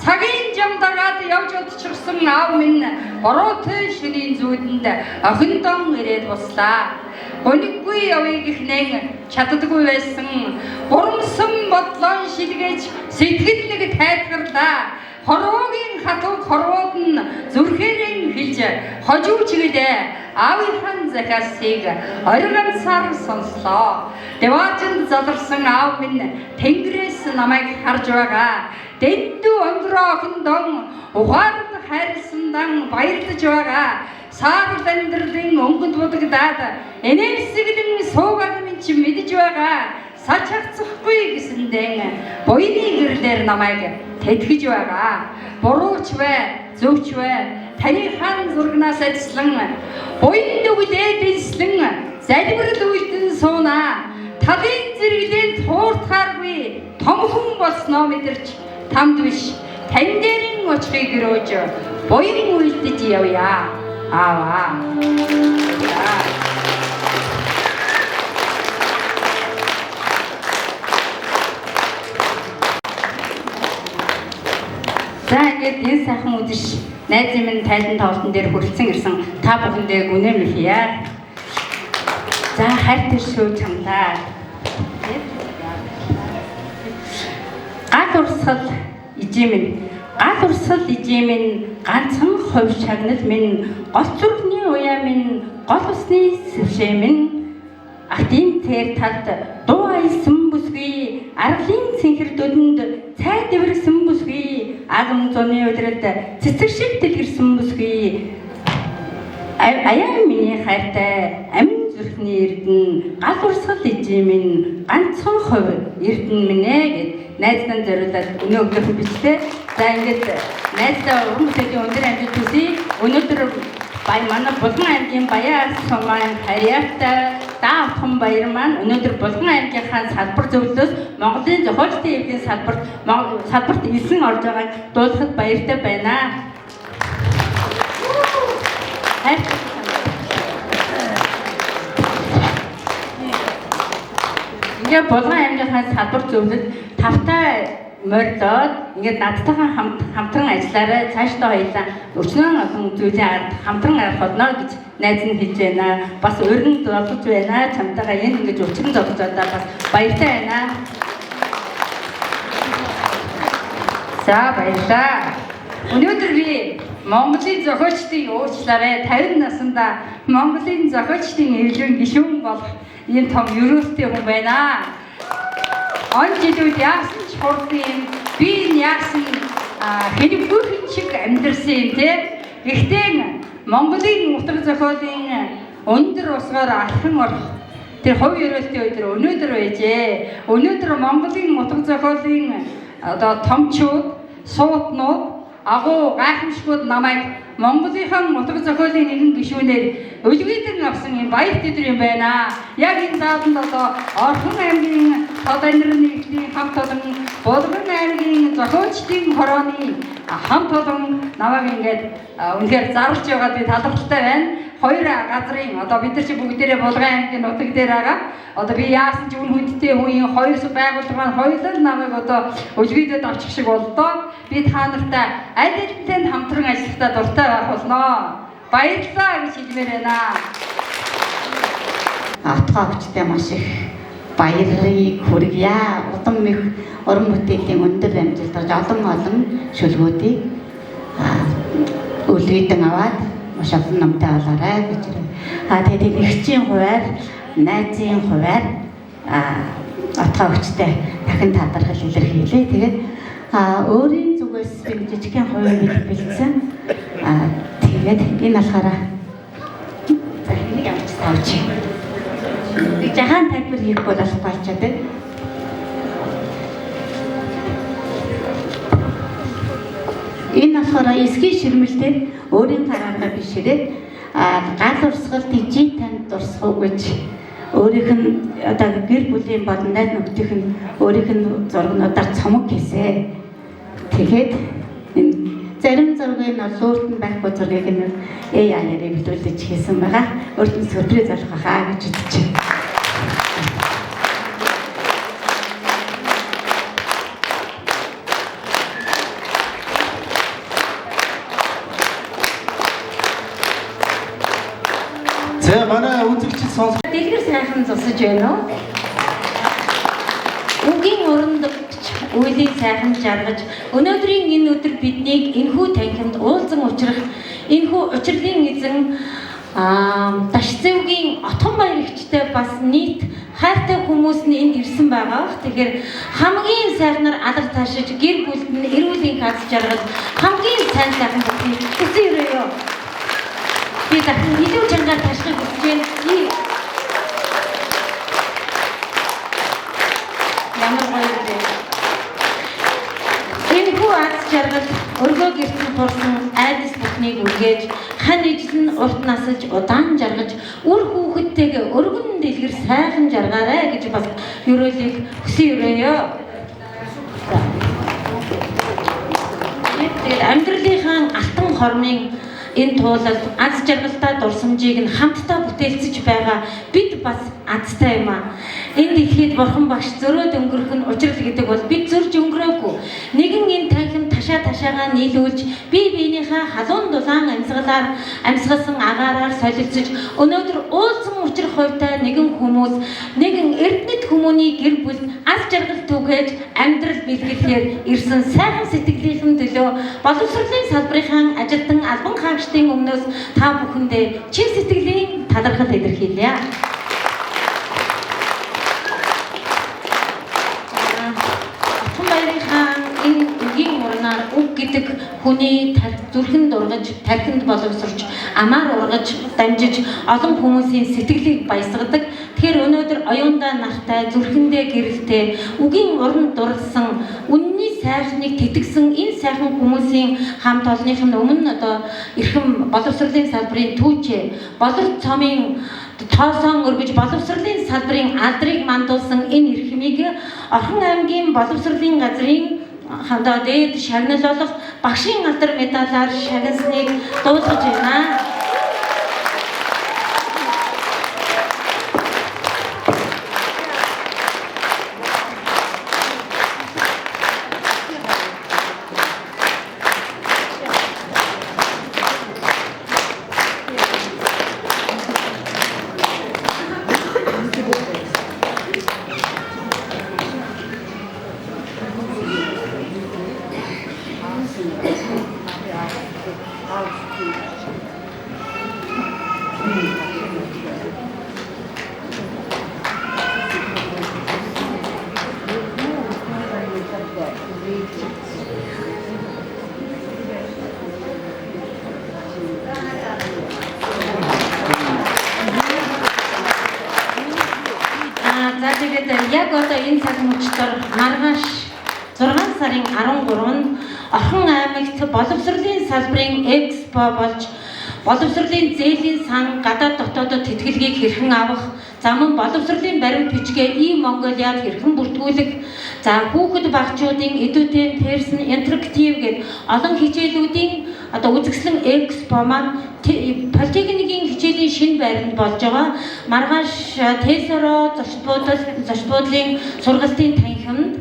Цагийн жам дагаад явж удчихсан аав минь бороотой шөнийн зүүдэнд охиндон ирээд буслаа. Гониггүй явъя гэхнэн чаддаггүй байсан. Бурамсан бодлон шилгээж сэтгэл нэг тайлгарлаа. Хорвогийн хатуу хорвоод нь зүрхээрэн хэлж хожуу чиглээ аавынхан захиасыг оргонсаар сонслоо. Дэваажинд задарсан аав минь тэнгэрээс намайг харж байгаа. Дэндүү өндрөө охиндон ухаанд хайрласандан баярлаж байгаа. Саарал амьдралын өнгөнд будагдаад энэрсэглэн суугаад минь чи мэдж байгаа. Сач хацахгүй гэсэндээ буйны гэрлэр намайг тэтгэж байгаа. Бурууч бай, зөвч бай. Таны хан зургнаас ажиллан буйн нүглээ дэнслэн залбирал үйлдэн суунаа. Талын зэрэглэн тууртахааргүй том хүн болсноо мэдэрч тамд биш тань дээрэн очихыг өрөөж буйн үйлдэж явъя. Ааваа. За ингээд энэ сайхан үдэш найзын минь тайлан тоглолтын дээр хүрэлцэн ирсэн та бүхэндээ гүнээр хэлье. За хайртай шүү чамдаа. Гал урсгал ижимэн ганцхан хувь шагнал минь гол зүрхний уяа минь гол усны сэвшээ минь Ардын тэр талд дуу аясан бүсгүй аргалын цэнхэр дүдэнд цай дэвэрсэн бүсгүй агам зуны өдрөд цэцэг шиг дэлгэрсэн бүсгүй аяа миний хайртай амин зүрхний эрдэн гал урсгал ижимэн ганцхан хувь эрдэн минь гэд найздан зориулаад өнөө өглөөхөн бичлээ. За ингээд найздаа уран бүтээлийн өндөр амжилт хүсье. Өнөөдөр манай Булган аймгийн Баян сумын харьяатай даавхан баяр маань өнөөдөр Булган аймгийнхаа салбар зөвлөлөөс Монголын зохиолчдын эвдийн салбарт элсэн орж байгааг дуулахад баяртай байна. Ингээд Булган аймгийнхаа салбар зөвлөлд тавтай морьдоод ингээд надтайгаа хамтран ажиллаарай. Цаашдаа хоёлаа өчнөн олон зүйлийн хамтран арах болно гэж найз нь хэлж байна. Бас өргөн зовж байна. Чамтайгаа энэ ингэж өчнөн зовж байгаа бас баяртай байна. За баярлалаа. Өнөөдөр би Монголын зохиолчдын уучлаарай 50 наснда Монголын зохиолчдын эвлэн гишүүн болох ийм том ерөөстэй хүн байна. Он жилүүд яасан ч хурдан би яасан хэлбэрхэн шиг амьдэрсэн юм те. Гэхдээ Монголын утга зохиолын өндөр усгаар алхан орох тэр хувь ерөөлтийн өдөр өнөөдөр байжээ. Өнөөдөр Монголын утга зохиолын одоо томчууд, суутнууд, агуу гайхамшгууд намайг Монголынхан утга зохиолын нэгэн гишүүнээр өлгийдэн авсан юм баяр төдөр юм байна. Яг энэ заалтанд одоо Орхон аймгийн Тодорны нэгдлийн хамт олон Булган аймгийн зохиолчдын хорооны хамт олон намайг ингээд үнэхээр зарлж байгаа би талархалтай байна. Хоёр газрын одоо бид нар чи бүгдээрээ Булган аймгийн нутаг дээр байгаа. Одоо би яасан ч үн хүндтэй үеийн хоёр байгууллага маань хоёулаа намайг одоо өлгийдэд авчих шиг боллоо. Би та нартай аль алинтай хамтран ажиллахдаа дуртай байх болно. Баярлалаа гэж хэлмээр байна. Атгаагчтай маш их баярыг хүргье. Удам их уран бүтээлийн өндөр амжилтад олон шүлгүүдийг өлгийдэн аваад маш олон номтой болоорой гэж. Тэгээд нэгчийн хуваар, найзын хуваар атгаагчтай дахин талархал илэрхийлье. Тэгээд өөрийн зүгээс жижигхэн хувийн бэлдсэн. Тэгээд энэ болохоор за хэнийг авч тавьж. Жахан тайлбар хийх бол болчиход байна. Энэ болохоор эсгийн ширмэлтэй өөрийн гараагаа бишрээд гал урсгалд ижи танд дурсах гэж өөрийнх нь одоо гэр бүлийн болон найз нөхдөд нь өөрийнх нь зургуудаар цомог хийсэ. Тэгээд энэ зарим зургийг нь лууртан байхгүй зургийг нь AI-аар биелүүлж хийсэн байгаа. Өөртөө сөрприз болох хаа гэж үзэж байна. За манай үзэгчид сонс. Дэлгэр сайхан зогсож байна уу? Үгийн урандч үйлийг сайхан жаргаж өнөөдрийн энэ өдөр биднийг энэхүү танхимд уулзан учрах энэхүү учрлын эзэн Дашцэвгийн Отхон баярагчтай бас нийт хайртай хүмүүс нь энд ирсэн байгаа. Тэгэхээр хамгийн сайхнаар алга таашиж гэр бүлд нь эрүүлийн хаз жаргаж хамгийн сайн сайхан бүхнийг хүсэн өрөөё. Би дахин илүү чангаар ташхыг хүсэж байна. Ямар гоё вэ? Энэхүү аз жаргал өргөө гэртэн турсан айдас бүхнийг үргээж хань ижил нь урт насаж удаан жаргаж үр хүүхэдтэйгээ өргөн дэлгэр сайхан жаргаарай гэж бас ерөөлийг хүсэн өрөөё. Тэгээд амьдралынхаа алтан хормын энэ туулалд аз жаргалтай дурсамжийг нь хамтдаа бүтээлцэж байгаа бид бас азтай юм аа. Энэ дэлхийд бурхан багш зөрөөд өнгөрөх нь учрал гэдэг бол бид зөрж өнгөрөөгүй. Нэгэн энэ танхим ташаа цаашаагаа нийлүүлж бие биенийхээ халуун дулаан амьсгалсан агаараар солилцож өнөөдөр уулзсан учрах хувьтай нэгэн хүмүүс нэгэн эрдэнэт хүмүүний гэр бүл аз жаргал түгээж амьдрал бэлгэлэхээр ирсэн сайхан сэтгэлийнхэн төлөө боловсролын салбарын ажилтан албан хаагчдын өмнөөс та бүхэндээ чин сэтгэлийн талархал илэрхийлье. Үг гэдэг хүний зүрхэнд ургаж, тархинд боловсрч, амаар ургаж, дамжиж олон хүмүүсийн сэтгэлийг баясгадаг. Тэгэхээр өнөөдөр оюундаа нартай, зүрхэндээ гэрэлтэй, үгийн уран дурлсан, үнний сайхныг тэтгэсэн энэ сайхан хүмүүсийн хамт олонныхын өмнө одоо эрхэм боловсролын салбарын түүчээ, боловч цомын тоосон өргөж боловсролын салбарын алдрыг мандуулсан энэ эрхмийг Орхон аймгийн боловсролын газрын хандаа дээд шагнал болох багшийн алдар медалаар шагнасныг дуудаж байна. Яг одоо энэ цаг мөчтөр маргааш 6 сарын 13-нд Орхон аймагт боловсролын салбарын экспо болж боловсролын зээлийн сан гадаад дотоодод тэтгэлгийг хэрхэн авах, замун боловсролын баримт бичгээ e-Mongoliad хэрхэн бүртгүүлэх, за хүүхэд багчуудын эдүтэн персон интерактив гэдэг олон хичээлүүдийн одоо үзэсгэлэн экспо маань политехникийн хичээлийн шинэ байранд болж байгаа. Маргааш Тэсоро зочдлын сургалтын танхимд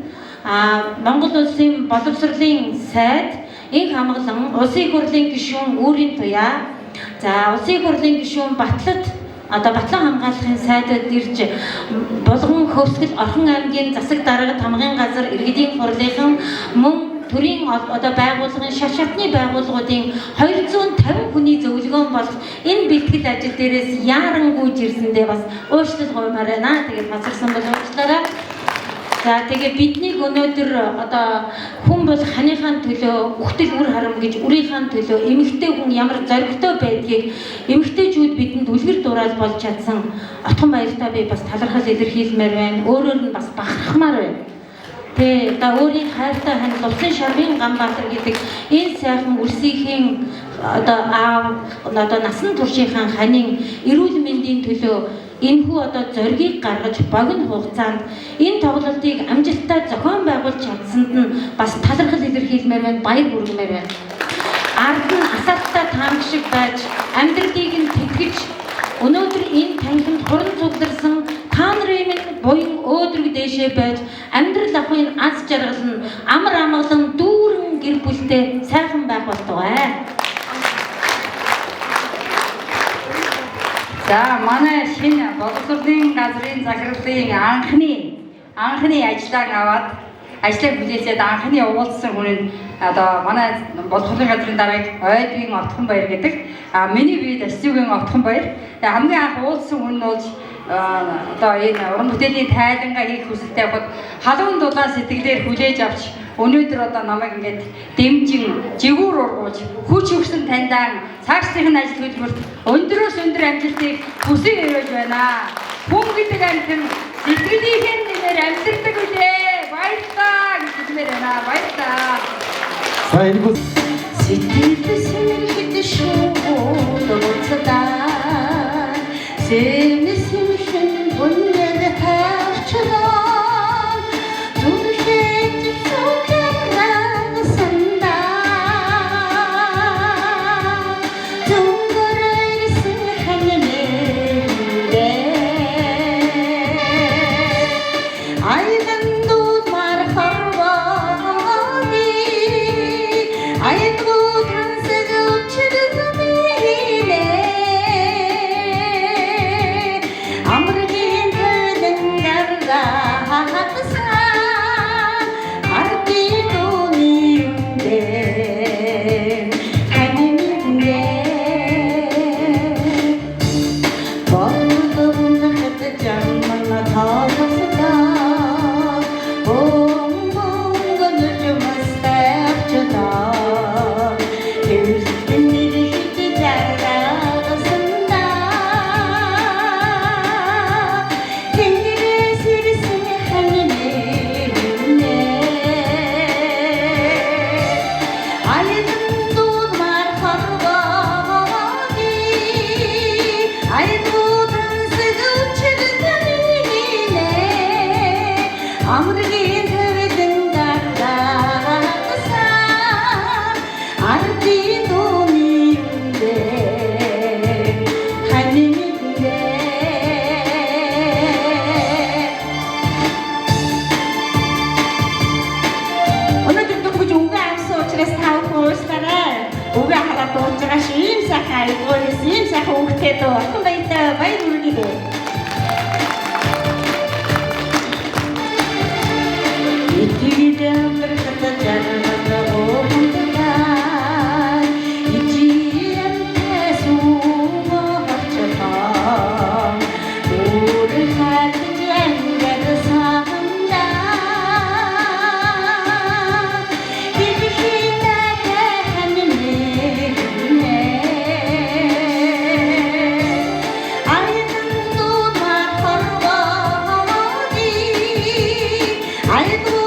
Монгол улсын боловсролын сайд, инх хамглан улсын хурлын гишүүн Үүрийн Туяа, за улсын хурлын гишүүн Батлан хамгаалахын сайдад ирж булган хөвсгөл Орхон аймгийн засаг дарга тамгын газар иргэдийн хурлынхан мөн төрийн одоо байгууллагын шатны байгууллагуудын 250 хүний зөвлөгөөн болох энэ бэлтгэл ажил дээрээс яарангуйж ирсэндээ бас уучлал гуймаар байна. Тэгээд мацарсан бол уучлаарай. За тэгээ биднийг өнөөдөр одоо хүн бол ханыхаа төлөө үхтэл үр харам гэж үрийнхаа төлөө эмэгтэй хүн ямар зоригтой байдгийг эмэгтэйчүүд бидэнд үлгэр дуурайл болж чадсан Отхон баяртай би бас талархал илэрхийлмээр байна. Өөрөөр нь бас бахархмаар байна. Тэ та өөрийн хайртай хань Лувсан Шарвин Ганбаатар гэдэг энэ сайхан үрсийнхээ одоо насан туршийнхаа ханийн эрүүл мэндийн төлөө энэхүү одоо зоригийг гаргаж богино хугацаанд энэ тоглолтыг амжилттай зохион байгуулж чадсанд нь бас талархал илэрхийлмээр байна, баяр хүргэмээр байна. Ард нь асаалттай таамаг шиг байж амьдралыг нь тэтгэж өнөөдөр энэ танхимд хуран цугларсан та нарын минь буян өөдрөг дээшээ байж амьдрал ахын аз жаргал нь амар амгалан дүүрэн гэр бүлтэй сайхан байх болтугай. За манай шинэ боловсролын газрын захирлын анхны ажлаа аваад ажлаа хүлээгээд анхны уулзсан хүн одоо манай боловсролын газрын даргаыг Ойдгийн Отхон баяр гэдэг. Миний бие Дасцуугийн Отхон баяр. Тэгээ хамгийн анх уулзсан хүн нь бол одоо энэ уран бүтээлийн тайлангаа хийх хүсэлтэй явахад халуун дулаан сэтгэлээр хүлээж авч өнөөдөр одоо намайг ингээд дэмжин жигүүр ургуулж хүч өгсөн таньдаа цаашдын ажил хөдөлмөрт өндөрөөс өндөр амжилтыг хүсье өрөөж байна. Хүн гэдэг амьтан сэтгэлийнхэн нэмээр амьддаг үлээ. Баярлалаа гэж хэлмээр байна. Баярлалаа. Сайн гоо. Сэтгэлсэн хэдшүү дууцдаа. Сэмсэн шин бүнээр таарчдаа. хавхууслаарай. Уга халаа дууж байгаа шиг ийм сайхан айгуурс ийм сайхан хүүхдээ дөө отхон баяртай баяр хүргэе. Итгийдэн бэрхтэ жаргал гоомдаа ичиэм тэсумо хачаа өөр хатжэн гадсамда ибихитэ ханне айдан дуума хорводи айдан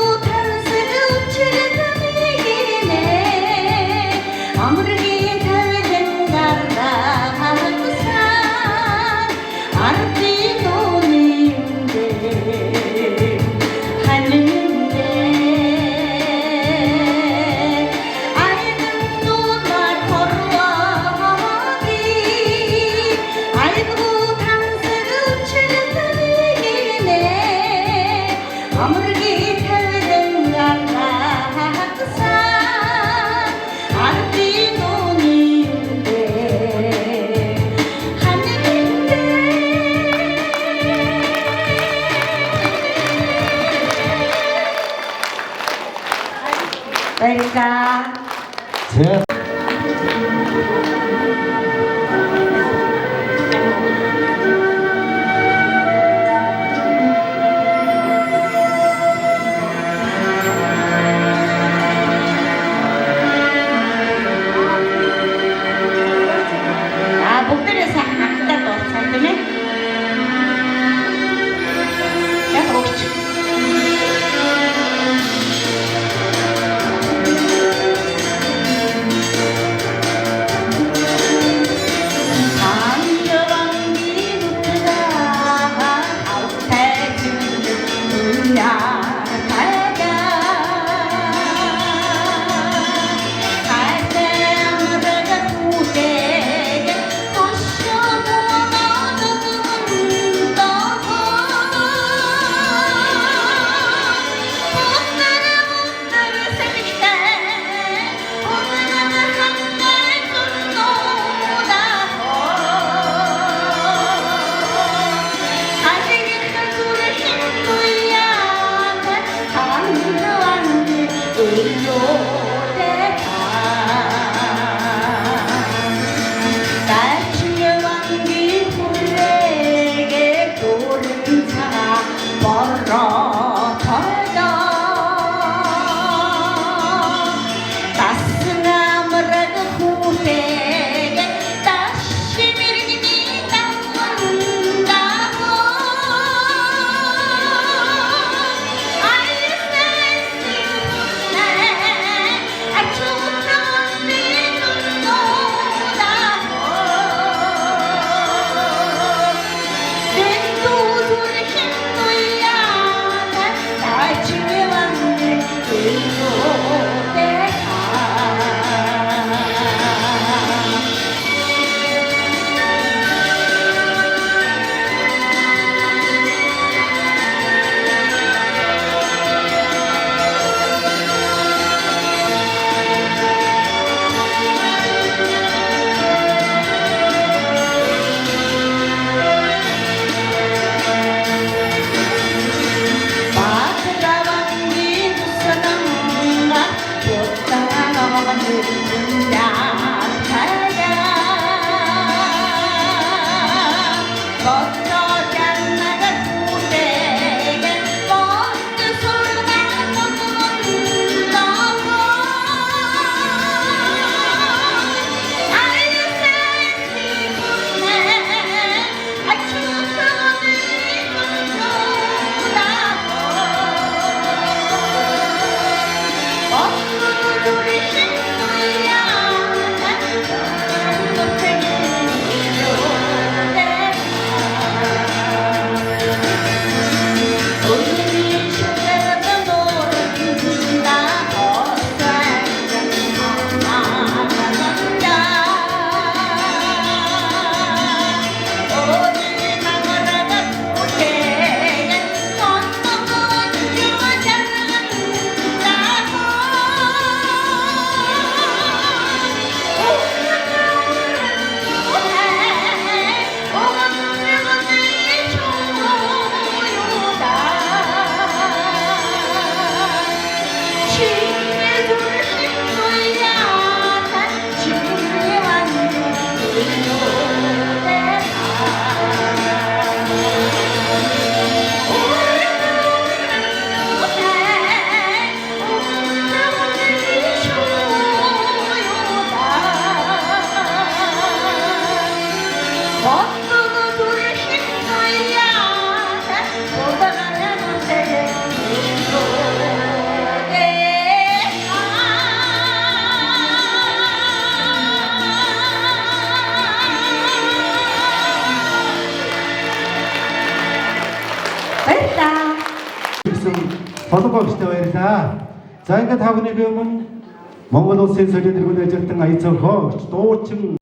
баярлалаа. За ингээд та бүхний өмнө Монгол улсын соёлын тэргүүнд ажилладаг аяцхан хооч дуучин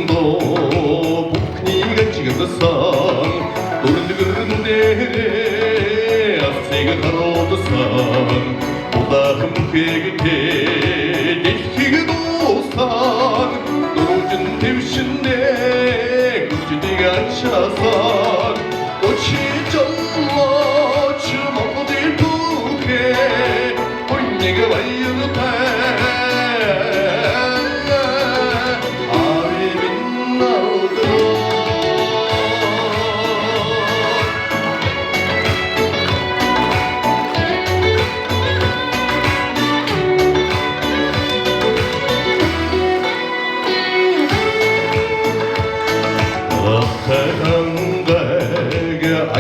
도 북니가 찍어서 дээрээ асыг харуулсан улахан мөхөөгтэй дэлхийг дууссан дөрвөн твшиндээ гүждэг ачаасан очи жолооч Монголын түүхээ өннийг баяртай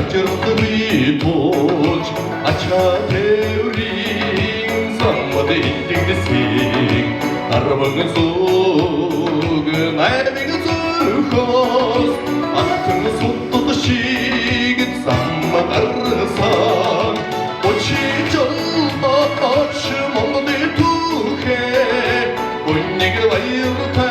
Acırdı boş aça devrin sanmadı indindesin arabanı soğun ayrını zorkos aklını sottu da şigit sanma arısan o çiçolda açım olmadı tuhe oyunega bayırta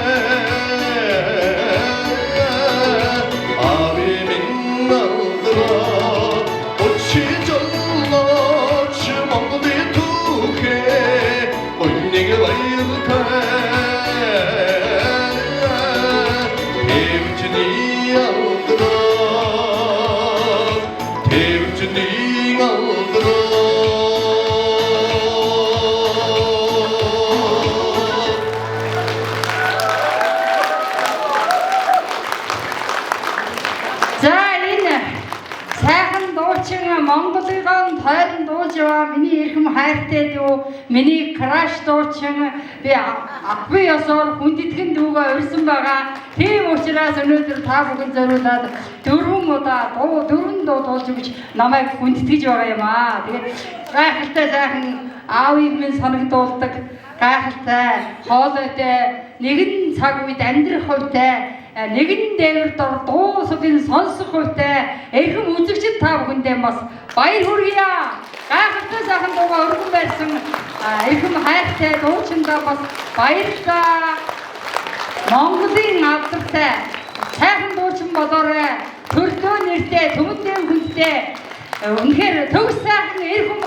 Монголын тайлан дууж яваа миний эрхэм хайртай дүү миний краш дуучин би акви ёсоор хүндэтгэн дүүгээ урьсан байгаа. Тийм учраас өнөөдөр та бүхэн зориулаад дөрвөн дуу дуулж өгч намайг хүндэтгэж байгаа юм аа. Тэгээд гайхалтай сайхан аавыг минь санагдуулдаг гайхалтай хоолойтой нэгэн цаг үед амьдрах хувьтай нэгэн дээвэр дор дуу сүгийн сонсох хувьтай эрхэм үзэгчд та бүхэндээ бас баяр хүргье. Гайхалтай сайхан дуугаа өргөн барьсан эрхэм хайртай дуучиндаа бас баярлалаа. Монголын алдартай сайхан дуучин болоорой. Төртөө нэртэй, төмөндөө хүнтэй үнэхээр төгс сайхан эрхэм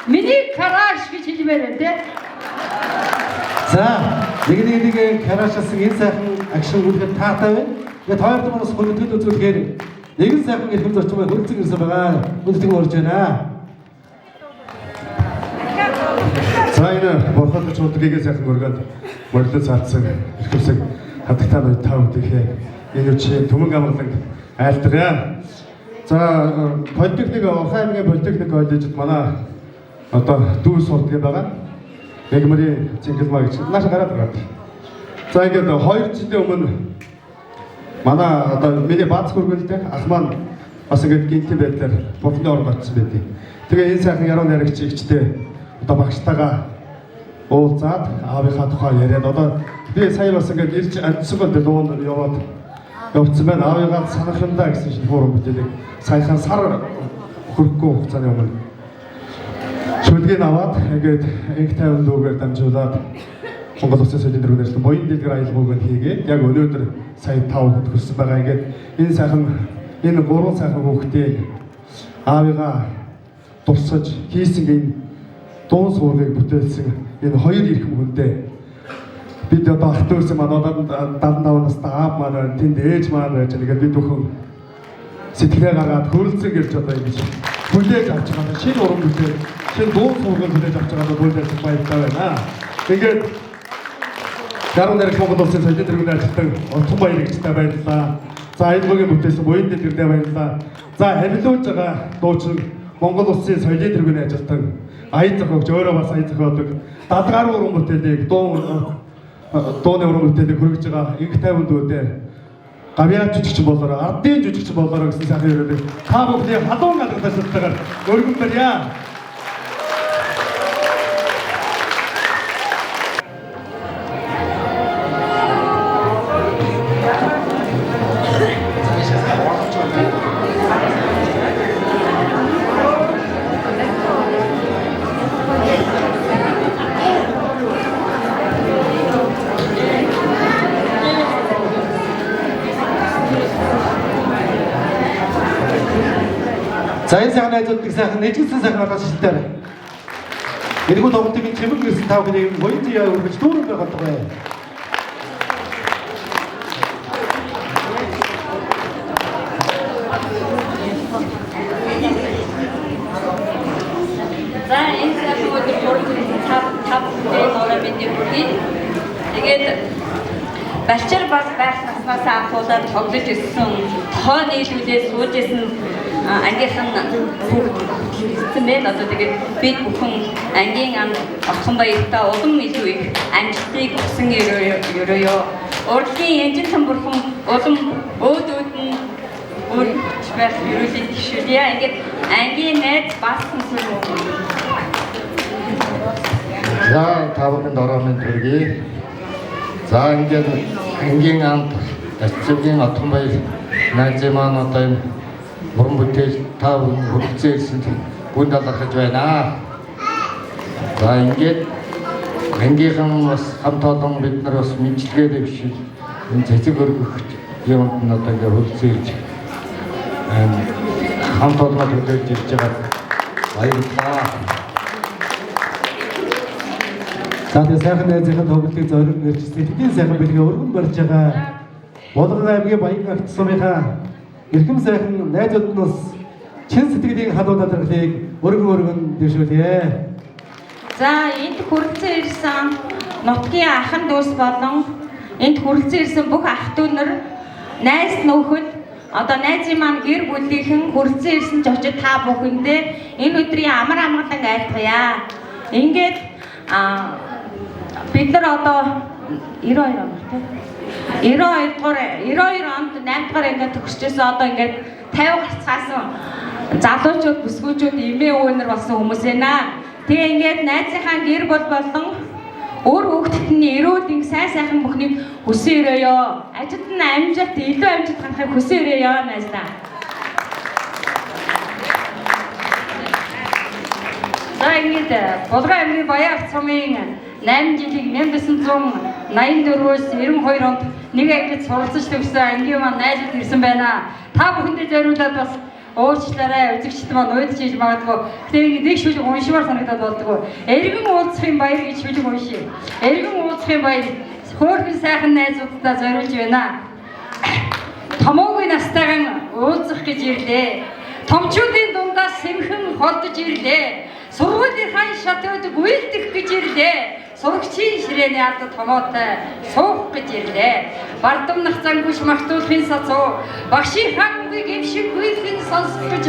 миний краш гэж хэлмээр байна те. За, нэг карашсан энэ сайхан акшн үлдэхэд таатай байна. Тэгээд хоёр дахь бас хүндэтгэл үзүүлэхээр нэгэн сайхан эрхэм зорчмыг хөрцөн ирсэн байгаа. Хүндэтгэл орж байна. За энэ бурхад ч удаагийн сайхан өргөнд мөрөлд цаацсан эрхэмсэг хадагтай бай тав гэхээ энэ үчи Төмөн амгалан айлтраа. За политехник Ухаангийн политехник коллежид манай одоо дүү сурдаг байгаа. Мегмэрийн Чингисмаа гэж нааш гараад байгаа. За ингээд 2 жилийн өмнө манай одоо миний бац хөргөлтэй ах маань бас ингээд гинти байдлаар бухны орнд очсон байдیں۔ Тэгээ энэ сайхан яруу найрагч ихчтэй одоо багштайгаа уулзаад аавынхаа тухай яриад одоо би сая бас ингээд ирж амьдсан дуунд яваад явцсан байна. Аавыгаа санах юмдаа гэсэн шиг форум бүтээлэг саяхан сар хөрөхгүй хугацааны өмнө шүлгийг аваад ингээд инх тайван дүүгээр дамжуулаад Монгол Улсын соёлын дөрвөн боён дэлгэр аялгауг хийгээд яг өнөөдөр сая 5 хүнд хүрсэн байгаа. Ингээд энэ сайхан энэ гурван сайхан хүүхдийг аавыгаа тусаж хийсэн энэ дуун суургийг бүтээлсэн энэ хоёр эрхэм хүндээ бид одоо ахтөрсөн манай 75 настай аав маань тэнд ээж маань байж ингээд бид бүхэн сэтгэлээ гаргаад хөрөлцөн гэж одоо ингэж хүлээж авч байгаа. Шинэ уран бүтээл, шинэ дуун суургийг хүлээж авч байгаа бүлдээс баяртай байна. Тэгээд Яруу найрагч Монгол Улсын соёлын дөрвөн ажилтан Отхон баяргчтай баярлалаа. За энэ бүгийн бүтээсэн буян дэлгэрдээ баярлалаа. За харилцуулж байгаа дуучин Монгол Улсын соёлын дөрвөн ажилтан Аян зохиогч өөрөө бас аян зохиодог дадгаар уран бүтээлийг дууны уран бүтээлийг хөргөж байгаа инх тайван дүүдээ гавьяа жүжигчин болоороо ардын жүжигчин болоороо гэсэн сайхан яриад та бүхний халуун алгадалтайгаар өргөн барья. За энэ сайхан найзуудыг сайхан нэжигдсэн сайхан олооч шилтээр. Энэхүү тоглолтыг чимэг ирсэн тав гэдэг гоён зэя өргөж дүүрэн байгаа тухай. За энэ сайхан өдөр бүрийн тав орой мэдээ бүрий. Тэгээд Балчир бас байх наснаас анхуулаад тоглож ирсэн, тоо нийлүүлээ сууж ирсэн ангийнхан хэлсэн байна. Одоо тэгээд бид бүхэн ангийн ам Отхон баяртай улам илүү их амжилтыг хүсэн өрөөё. Урлагийн энжинхэн бурхан улам өөдөөд нь байх өрөөлийг төвшүүлье. Ингээд ангийн найз баасан сүр мөн. За та бүхэнд орооны төргий. За ингээд ангийн амт Ачцгийн Отхон баяр найзын маань одоо энэ бүрэн бүтээл та бүхэн хүрэлцэн ирсэнд гүн талархаж байна. За ингээд ангийнхан бас хамт олон бид нар бас мэдлэгээ дэвшил энэ цэцэг өргөх юмд нь одоо ингээд хүрэлцэн ирж хамт олоноо төлөөлж ирж байгаа баярлалаа. За тэгээ сайхан найзынхаа тоглолтыг зориг нэрчсэн тэдний сайхан бэлгээ өргөн барьж байгаа. Болгон аймгийн Баян агт сумынхаа эрхэм сайхан найзууд нь бас чин сэтгэлийн халуун талархлыг өргөн дэвшүүлье. За энд хүрэлцэн ирсэн нутгийн ахын дүүс болон энд хүрэлцэн ирсэн бүх ах дүү нар найз нөхөд одоо найзын маань гэр бүлийнхэн хүрэлцэн ирсэн ч очиж та бүхэндээ энэ өдрийн амар амгалан айлтгая. Ингээд бид нар одоо 92 он тийм 92 онд 8 дугаар ингээд төгсчээсээ одоо ингээд 50 гарцгаасан залуучууд бүсгүүчүүд эмээ өвөнөр болсон хүмүүс байна. Тэгээ ингээд найзынхаа гэр бүл болон өөр хүүхдэд нь эрүүл сайн сайхан бүхнийг хүсэн өрөөё. Ажилд нь амжилт илүү амжилт гарахыг хүсэн өрөөё найзлаа. За ингээд Булган аймгийн Баян агт сумын 8 жилиг 1984-өөс 92 онд нэг ангид суралцж төгссөн ангийн маань найзууд ирсэн байна. Та бүхэндээ зориулаад бас уучлаарай, үзэгчд маань уйдч хийж магадгүй. Тэгээ нэг шүлэг уншмаар санагдаад болдгоо. Эргэн уулзахын баяр гэж шүлэг уншия. Эргэн уулзахын баяр хөөрхөн сайхан найзуудтай зориулж байна. Томоогийн настайган уулзах гэж ирлээ. Томчуудын дундаас сэмхэн холдож ирлээ. Сургуулийн шатууд гүйлдэх гэж ирлээ. Сурагчийн ширээний ард томоотой суух гэж ирлээ. Бардамнах зангүйш магтуулахын сацуу, багшийн хаан үгийг гимшиг гүйлхэн сонсох гэж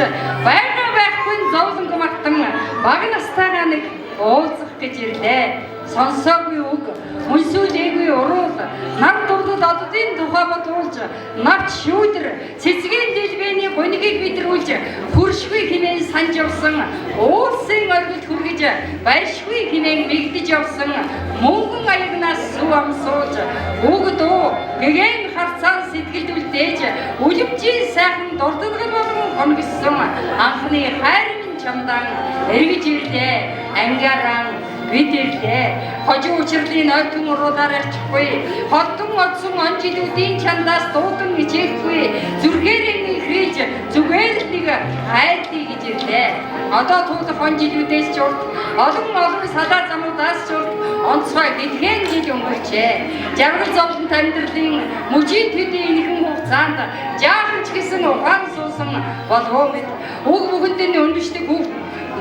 байга байхгүй зовлонг магтан баг настайгаа нэг уулзах гэж ирлээ. Сонсоогүй үг, үнсүүлээгүй уруул, нар дурдад оддын тухай бодуулж, навч шүүдэр, цэцгийн дэлбэний гонигийг бидрүүлж, хүршгүй хинэн санж явсан, уулсын оргид хүргэж, байшгүй хинэн мэгдэж явсан, мөнгөн аягнаас сүв амсуулж, өгдөө, гэгэн харцаан сэтгэлд үлдээж, үлэмжийн сайхан дурддгал болгон хоногсон, анхны хайрын чамдан эргэж ирлээ, ангааран бид ирлээ. Хожим учрлын ойтон уруулаар арчихгүй. Холдон одсон онжилүүдийн чандаас дуудан ичээхгүй. Зүрхээрээ ихрээж зүгээр л нэг хайрлыг гэж ирлээ. Одоо туулах онжилүүдээс ч урд олон салаа замуудаас ч урд онцгой гэдгэн жил өнгөрчээ. Жаргал зовлон амьдралын мужийн төдийн энэхэн хугацаанд жаахан ч гэсэн ухаан суусан болов мэд. Уг бүхэндээ өндөшдөг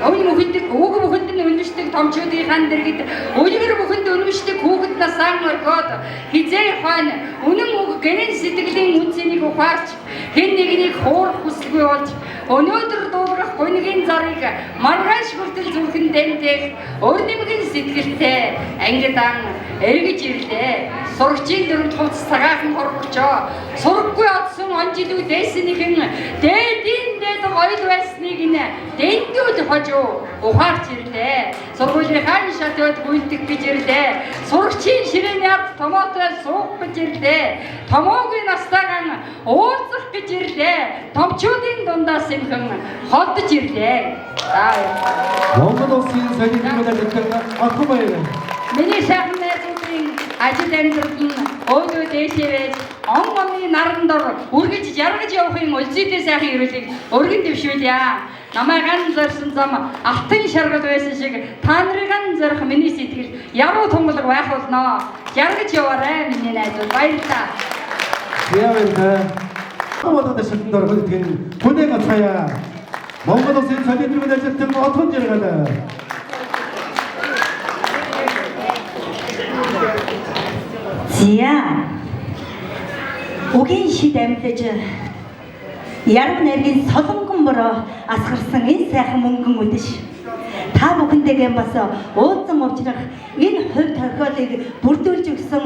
Уг бүхэнд нь өнөшдөг томчуудын дэргэд өлгөр бүхэнд өнөшдөг хүүхэд насаан оргоод хизээ хойно үнэн үг гэрэн сэтгэлийн үнцнийг ухаарч хэн нэгнийг хуурах хүсэлгүй болж өнөөдөр дуурах гонгийн зарыг маргааш хүртэл зүрхэн дэмдэх өр нэмгэн сэтгэлтэй ангидан эргэж ирлээ. Сурагчийн дөрөвд хувцс цагаахан хорвогчоо сураггүй одсон онжилүүдээс нэгэн дээдийн дээд гоёл байсныг нэ дэндүүд хожуу ухаарч ирлээ. Сургуулийн хаан шатууд гүйлдэх гэж ирлээ. Сурагчийн ширээний ард томоотой суух гэж ирлээ. Томоогийн настайган уулзах гэж ирлээ. Томчуудын дундаас сэмхэн холдож ирлээ. Монгол улсын соёлын мэдээлэл Отхон баяр. Миний сайхан найзуудын ажил амьдрал нь өөдөө дээшээс он наран дор үргэж яргаж явахын үлзийтэй сайхан ирүүлгийг өргөн дэвшүүлье. намайг ган зорьсон зам алтан шаргал байсан шиг та нарыг ган зорих миний сэтгэл яруу тунгалаг байх болно. Жаргаж яваарай миний найзууд. Баярлалаа. Баярлалаа. Одоотой шатнаар хөлтгөн хүнээ гацхая. Монгол улсын солиотрын ажилтан отхон жаргалаа. Зя. Угийн шид амьдаж яруу найргийн солонгон бороо асгарсан энэ сайхан мөнгөн үдэш. Та бүхэндээ бас уулзсан уучрах энэ хувь тохиолыг бүрдүүлж өгсөн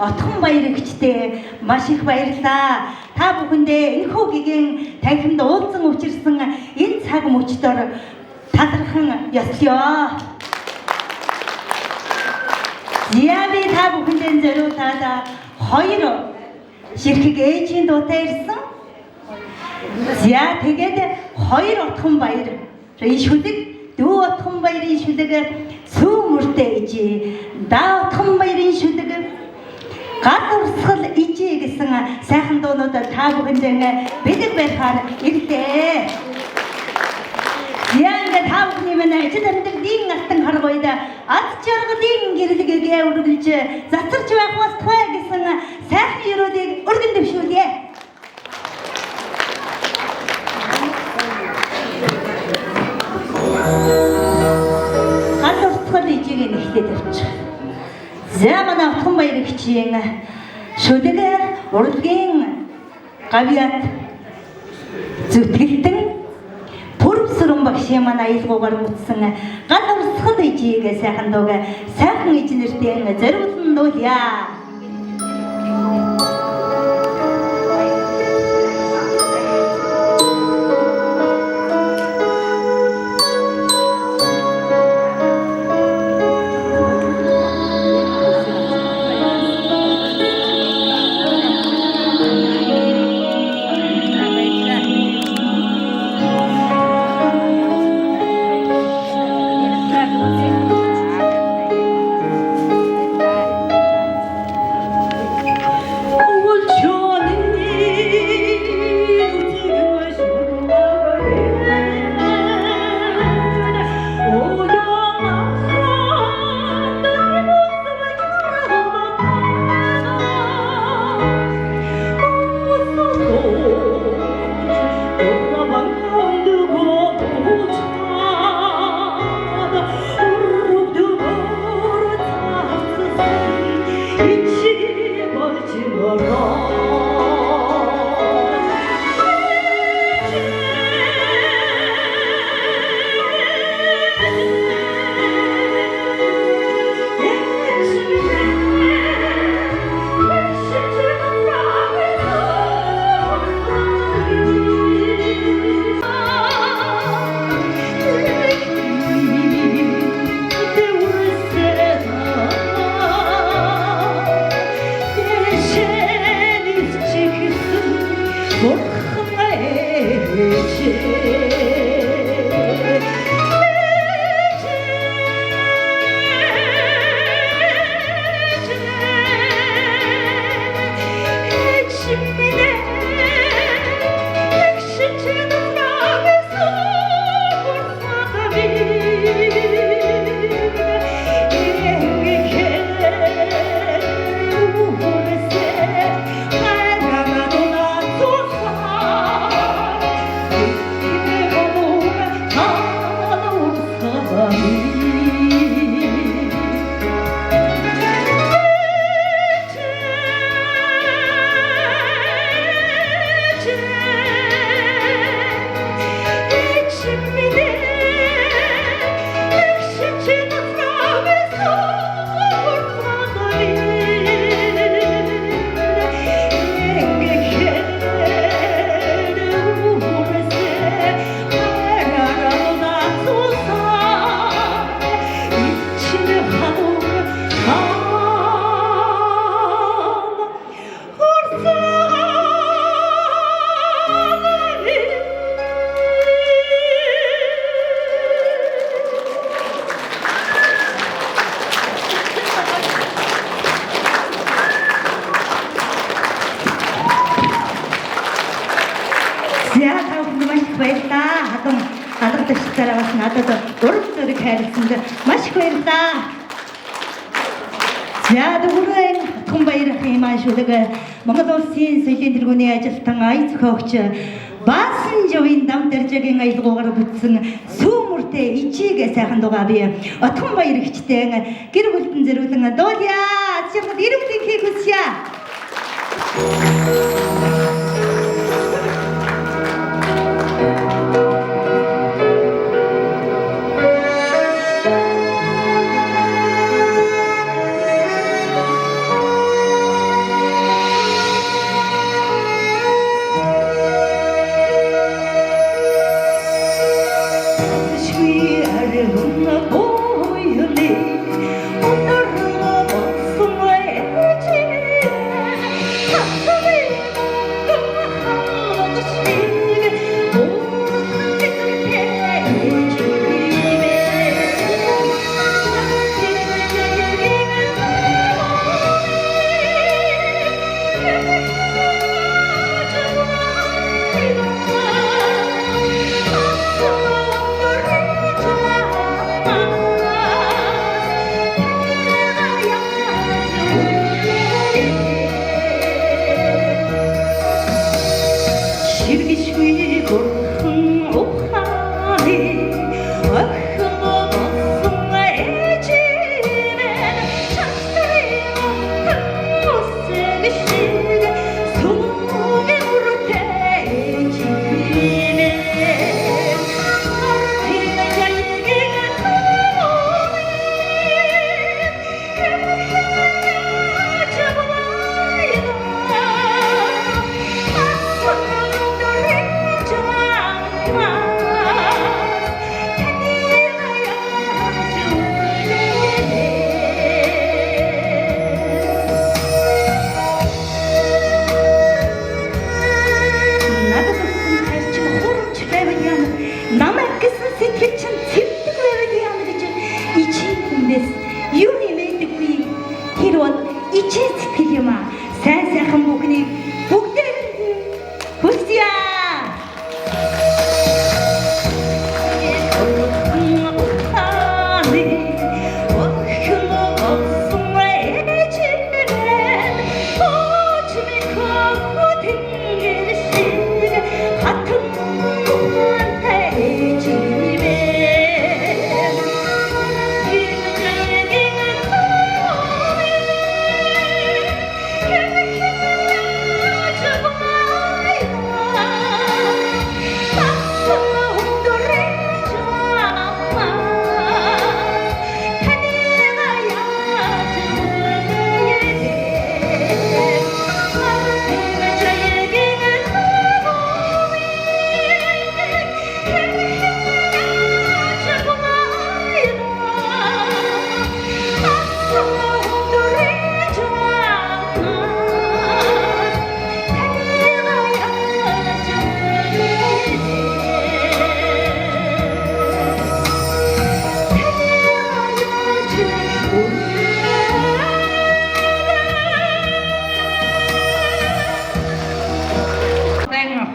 Отхон Баярагчдээ маш их баярлалаа. Та бүхэндээ энэхүү гигийн танхимд уулзсан учирсан энэ цаг мөчтөөр талархан ёслоё. Яави та бүхэндээ зориулаад хоёр ширхэг ээжийн дуутай ирсэн. За тэгээд хоёр Отхон Баяр энэ шүлэг дүү Отхон Баярын шүлэг сүүмөртэй ижи да Отхон Баярын шүлэг гад урсгал ижи гэсэн сайхан дуунууд та бүхэндээ бэлэг байхаар ирлээ. Яанга та бүхний минь ажил амьдралын алтан харгойд ад жаргалын гэрлэгээ үргэлж затарч байх болтугай гэсэн сайхан өрөөлийг өргөн дэвшүүлье. Гад урсгал ижиг нэхлээд авчих. За манай Отхон Баярагчийн шүлэг урлагийн гавьяат зүтгэлтэн Сүрэн багшийн манай аялгуугаар мутсан гад урсгал ижийг сайхан дууг сайхан ижнэртэй зориулсан дуулъя. гадагшцаараа бас надад ураг зориг хайрласанд маш их баярлалаа. За дөрвөн Отгонбаярын маань шүлэг Монгол улсын соёлын тэргүүний ажилтан ая зохиогч Баасан жовын дам дэржгийн аялгуугаар бүтсэн сүүмүртэй ичиг сайхан дугаа би Отгонбаяр гихчтэй гэр бүлтэн зэрүүлэн дуулъя. Чамд ирүүлэн хийх хүсье.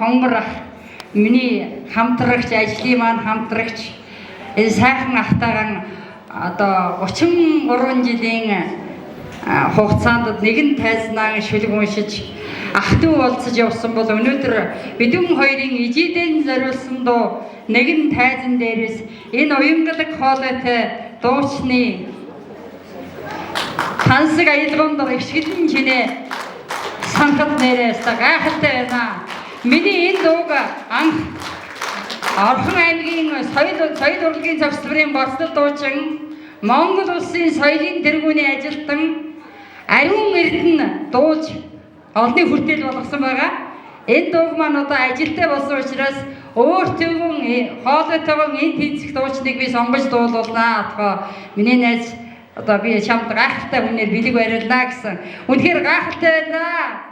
Хонгорох миний хамтрагч ажлын маань хамтрагч энэ сайхан ахтайгаан одоо 33 жилийн хугацаанд нэгэн тайзнаа шүлэг уншиж ах トゥ болцож явсан бол өнөөдөр бидэн хоёрын ижидэн зориулсан дуу нэгэн тайзан дээрээс энэ уянгалаг хоолойтой дуучны тансаг аялгаунд өвшгөлн чинээ санхад нэрээс гайхалтай байна. Миний энэ дууг анх Орхон аймгийн соёл урлагийн завсрын бослол дуучин Монгол улсын соёлын тэргүүний ажилтан Ариун Эрдэнэ дуулж олны хүртэл болгосон байгаа. Энэ дууг маань одоо ажилтай болсон учраас өөртөө хоолойтойгоо энэ тэнцэх дуучныг би сонгож дуулуулнаа. Отгоо миний найз одоо би чамд гайхалтай хүнээр бэлэг барилнаа гэсэн. Үнэхээр гайхалтай байна.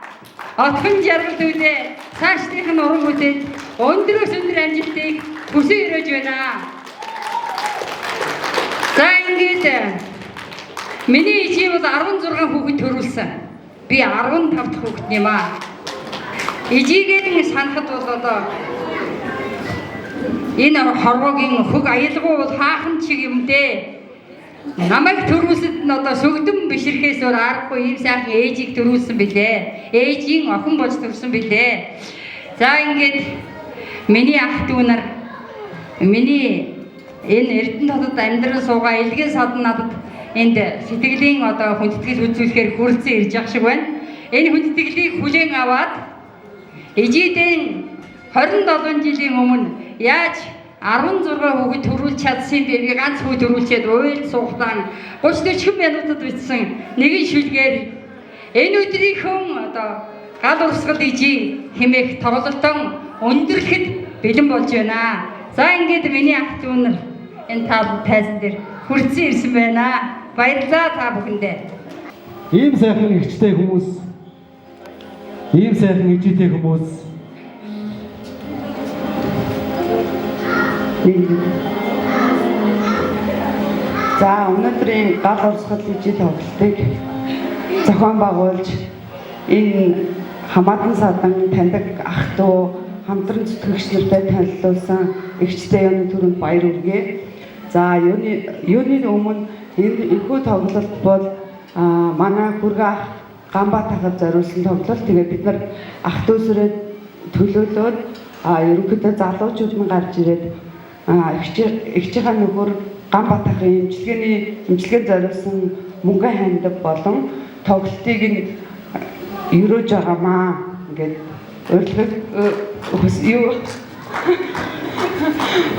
Отхон жаргал үлээ цаашлих нь уран бүтээл өндрөөс өндөр амжилтыг хүсэн өрөөж байна. За ингээд миний ижи бол 16 хүүхэд төрүүлсэн. Би 15 дахь хүүхэд юм аа. Ижигээр санахад бол одоо Энэ хорвогийн хөг аялгау бол хаахан шиг юм дээ. Намайг төрүүлсэд нь одоо сүгдэм бишрэхээс өөр аргагүй ийм сайхан ээжийг төрүүлсэн билээ. Ээжийн охин болж төрсөн билээ. За ингээд миний ах дүү нар миний энэ Эрдэнэ хотод амьдран суугаа илгэн садан надад энд сэтгэлийн одоо хүндэтгэл үзүүлэхээр хүрэлцэн ирж явах шиг байна. Энэ хүндэтгэлийг хүлээн аваад ижидэн 27 жилийн өмнө яаж 16 хүүхэд төрүүлж чадсан бэ? Би ганц хүү төрүүлчихэд уйлд суугатан 30-40 минутад бичсэн нэгэн шүлгээр энэ өдрийнхөө одоо гал урсгал ижи хэмээх тоглолтон өндөрлөхөд бэлэн болж байна. За ингээд миний ах дүү нар энэ тайзан дээр хүрцэн ирсэн байна. Баярлалаа та бүхэндээ. Ийм сайхан ихчтэй хүмүүс, ийм сайхан ижидтэй хүмүүс За өнөөдрийн гал урсгал ижид тоглолтыг зохион байгуулж энэ хамаатан садан таньдаг ах дүү хамтран зүтгэгч нартай танилцуулсан эгчтэй юуны түрүүнд баяр хүргэе. За юуны өмнө энэ ихүү тоглолт бол манай хүргээ ах Ганбаат ахад зориулсан тоглолт. Тэгээд бид нар ах дүүсрээ төлөөлөөд ерөнхийдөө залуучууд нь гарч ирээд эгчийнхаа нөхөр Ганбаат ахын имчилгээнд зориулсан мөнгө хандив болон тоглолтыг нь өрөөж байгаамаа. Ингээд юу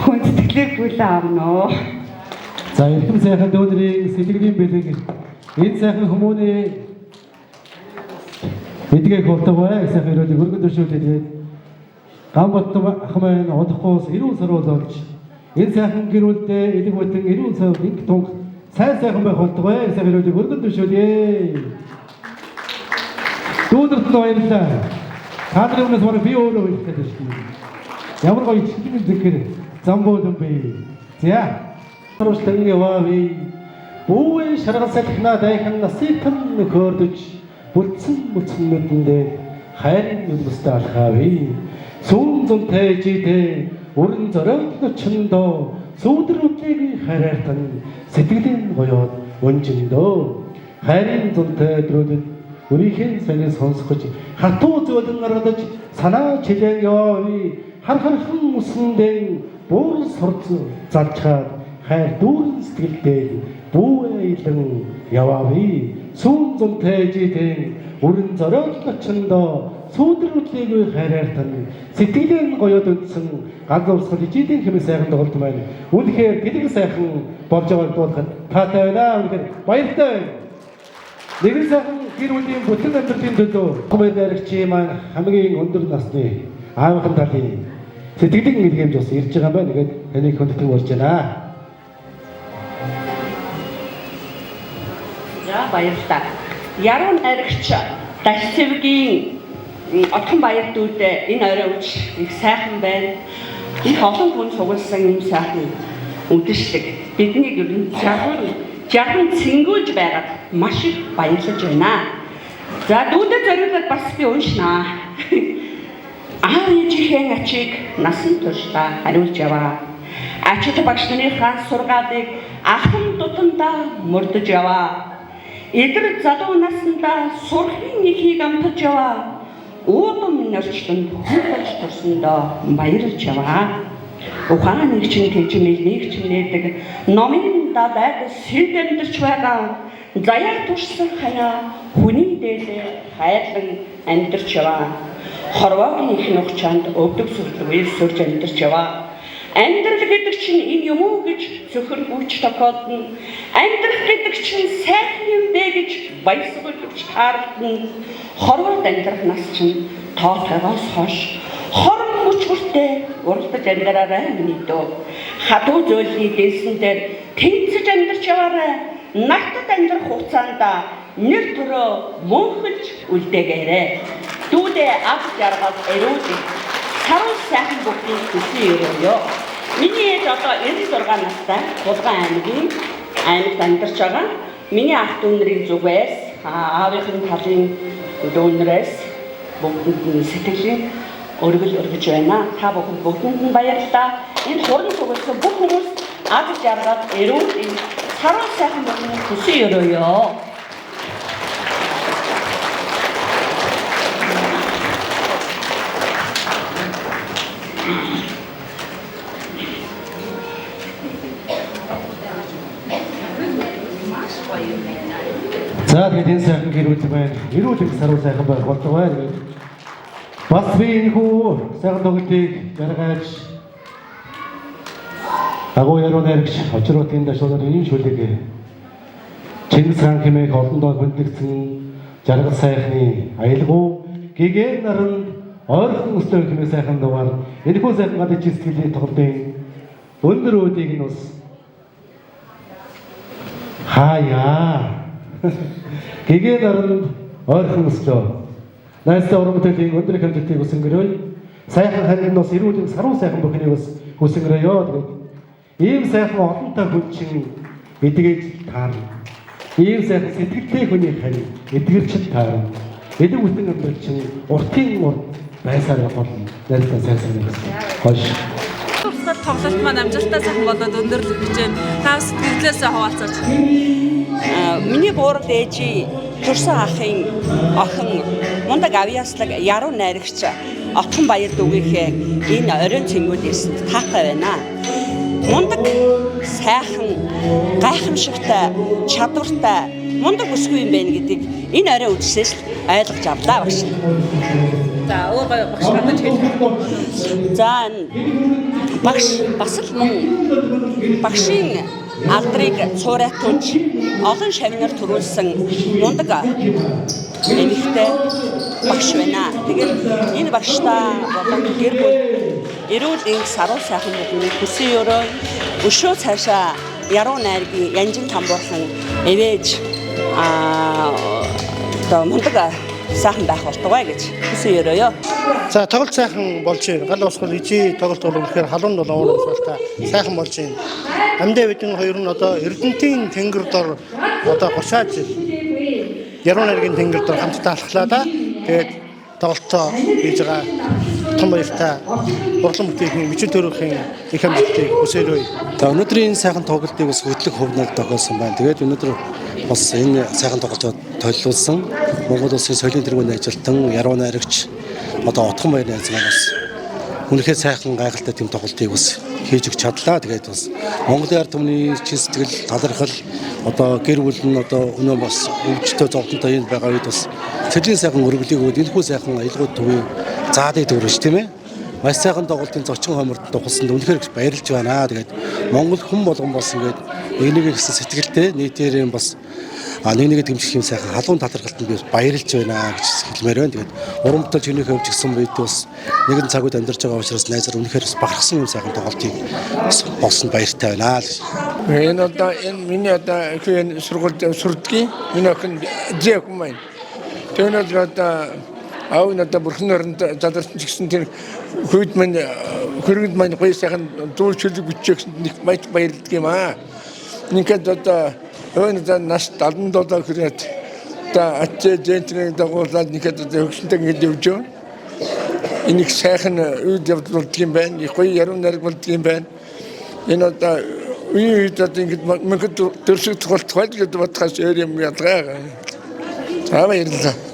хүндэтгэлийг бүлээн авнаа. За эрхэм сайхан дүүдрийн сэтгэлийн бэлэг энэ сайхан хүмүүний эдгээр болтогоо сайхан өрөөдийг өргөн төшөөлөд Ганбаат ах маань одохоос 90 сар болж энэ сайхан гэр бүлдээ элэг бүтэн 90 сар инг тунг сайхан байх болтогоо сайхан өрөөдийг өргөн төшөөлье. Дүүдэрт баярлалаа. Тадрын өмнөөс бараг би өөрөө хэлэх гэж байна. Ямар гоё итгэлийн зэхэр зам болон бэ. За Рустан яваави бүүе шаргасалхна дайхан наситан нөхөрдөж бүлцэн мэдэндээ хайрын нүдмэстэй алхаави сүүн зунтай жидээ өрн зориглочондоо сүүдрүүдийг хайрартан сэтгэлийн гоёод өнжиндөө хайрын зунтай өдрүүдэд өрийнхээ санийг сонсгож хатуу зөөлөн гаргаж санаа чилээн яваави хархан үсэндээ бүр сурц залчаад хайр дүүрэн сэтгэлдээ бүүе илэн яваави сүүн зунтай жидээ өрн зориглочондоо сүүдрүүдийг хайрартан сэтгэлийн гоёод өнсөн гал урсгал ижидийн хэм сайхан тоглолт маань үнэхээр гэдэг сайхан болж байгааг дуудахад таатай байна. Үнэхээр баяртай байна. Нэгэн сайхан гэр бүлийн бүтэн амьдралын төлөө хүмүүс дайрагчийн маань хамгийн өндөр насны аавынхан талын сэтгэлийн илгээмж бас ирж байгаа юм байна. Тэгээд таныг хүндэтгэн болж байна. За баярлалаа. Яруу найрагч Дашцэвгийн Отхон баяр дүүдээ энэ орой үуч их сайхан байна. Их олон хүн сугалсан юм сайхан үдэшлэг. Бидний ер нь жарган цэнгүүлж байгаад маш их баярлаж байна. За дүүдэд зориулаад бас би уншнаа. Аав ээжийнхээ ачийг насан туршдаа хариулж яваа. Ачид багш нарынхаа сургаалыг ахын дутандаа мөрдөж яваа. Эдгээр залуу насндаа сурахын нэхийг амтаж яваа. Ууган нөрчлөнд хөвж төрсөндөө баярлж яваа. Ухаан нэг чинь тэнцмэл нэг чинь нээдэг номын дадад сэлдэмдэрч байгаа. Заяа турсан хаяа хүний дээлээ хайрлан амьдарч яваа. Хорвоогийн их нухчаанд өвдөг сүрлэгээр сурж амьдарч яваа. Амьдрал гэдэг чинь энэ юм уу гэж зөвхөн хүч тохиолдно. Амьдрах гэдэг чинь сайхан юм бэ гэж баясгалж таарлна. Хорвоод амьдрах нас чинь тоотойгоос хойш хорон хүч хүртээ уралдаж амьдраарай миний дөө. Хадуу зөөлний дэнсэн дээр тэнцэж амьдарч яваарай. Нартад амьдрах хугацаанд нэр төрөө мөнхөж үлдээгээрэй. Дүүдээ ав жаргал эрүүл саруу сайхан бүгдийг хүсье өрөөё. Миний ээж одоо 96 настай Булган аймагт амьдарч байгаа. Миний ах дүү нарын зүгээс аавынхын талын дүүнрээс бүгдэнд сэтгэлийн өргөл өргөж байна. Та бүхэнд бүгдэнд баярлалаа. энэ хурдан тоглосон бүх хүмүүс аз жаргал эрүүл энэ саруу сайхан болон хүсье өрөөё. За тэгээд энэ сайхан гэр бүл байна. Эрүүл их саруу сайхан байх болтугай. Бас би энэ хүү сайхан тоглолтыг жаргаж агуу яруу найрагч очруудын дашуулаар энэ шүлэг Чингис хаан хэмээх олон доо бэлтгэсэн жаргал сайхны аялгау гэгэн наран ойрхон өстой хэмээх сайхан дугаар энэ хүү сайхан гадаж сэтгэлийн тоглолтын өндөр үүдийг нь бас хаяа гэгэн наран ойрхон өстой найстай уран бүтээлийн өндөр хэмжээтэй үсэнгэрэй сайхан харин бас эрүүл саруу сайхан бүхнийг бас үсэнгэрэё. Ийм сайхан олонтой хүн чинь эдгэж таарна. Ийм сайхан сэтгэлтэй хүний харин эдгэрчл таарна. Эдэг бүтэн амьд чинь уртын урд байсаар болно. Найртай сайхан юм. Хойш. Урсгал тоглолт маань амжилттай сайхан болоод өндөрлөх гэж байна. Та сэтгэлээсээ хуваалцаач. Миний буурал ээжи төрсөн ахын охин мундаг авьяаслаг яруу найрагч Отхон Баяр дүүгийнхээ энэ оройн цэнгүүдээс таатай байна. Мундаг сайхан гайхамшигтай чадвартай мундаг өсгүй юм байна гэдгийг энэ орой үзсээс ойлгож авлаа багш. За өөр багш надад хэлэх. За багш бас л мөн багшийн алдрыг цуурайтуулж олон шавнаар төрүүлсэн мундаг эмэгтэй багш байна. Тэгээд энэ багштаа болон гэр бүл эрүүл их саруу сайхан бүхнийг хүсье өрөө өшөө цаашаа яруу найргийн янжин тамбуухан эвэж мундаг сайхан байх болтугай гэж хүсье өрөөё. За тоглолт сайхан болж байна. Гал усгал ижи тоглолт бол үнэхээр халуун долоон уурсгалтай сайхан болж байна. Амьдаа бидэн хоёр нь одоо Эрдэнтийн тэнгэр дор одоо 30 жил яруу найргийн тэнгэр дор хамтдаа алхлаа да. Тэгээд тоглолтоо хийж байгаа том баяртай урлан бүтээхийн бичил төрөхийн их хамтдыг өсөөрөй. За өнөөдрийн сайхан тоглолтыг бас хөтлөх хувьнал тохиолсон байна. Тэгээд өнөөдөр бас энэ сайхан тоглолтод төлөвлөсөн Монгол Улсын соёлын тэргүүнд ажилтан яруу найрагч одоо Отхон Баяр найз маань бас үнэхээр сайхан гайхалтай тэм тоглолтыг бас хийж өгч чадлаа. Тэгээд бас Монголын ард түмний чин сэтгэл талархал одоо гэр бүл нь одоо өнөө бас өвчтөй зовлонтой энд байгаа үед бас цэврийн сайхан өргөлийг өгөөд энэхүү сайхан аялгауд төвийн заадыг төрөж тийм ээ. Маш сайхан тоглолтын зочин хоморт тухсанд үнэхээр баярлж байна. Тэгээд Монгол хүн болгон бас ингээд нэг гэсэн сэтгэлтэй нийтээр бас нэг дэмжих юм сайхан халуун талархалтанд би баярлж байна гэж хэлмээр байна. Тэгээд уран бүтээл чинийхээ өвч гисэн үед бас нэгэн цагууд амьдарч байгаа учраас найзаар үнэхээр бас багарсан юм сайхан тоглолтыг болсон баяртай байна. Энэ одоо энэ миний одоо их сургуульд сурдгийн энэ охин зээх юм байна. Тэгвэл одоо аав нь одоо бурхан оронд задарсан ч гэсэн тэр хүйд маань хөргөнд маань гоё сайхан дүүр чөлөг бичсэн нэг баярлдаг юм аа. Ингээд одоо өөний нас 77 хүрээд одоо ачаа зэнтрийн дагуулаад нэхэд одоо хөгшөнтэй ингэж явж байна. Энийг сайхан үед явуулдаг юм байна. Их гоё яруу найраг болдог юм байна. Энэ одоо үед одоо ингэж мөнгө төрсөг тоглолт хайлт гэдэг батгаас өөр юм ядгаа. За баярлалаа.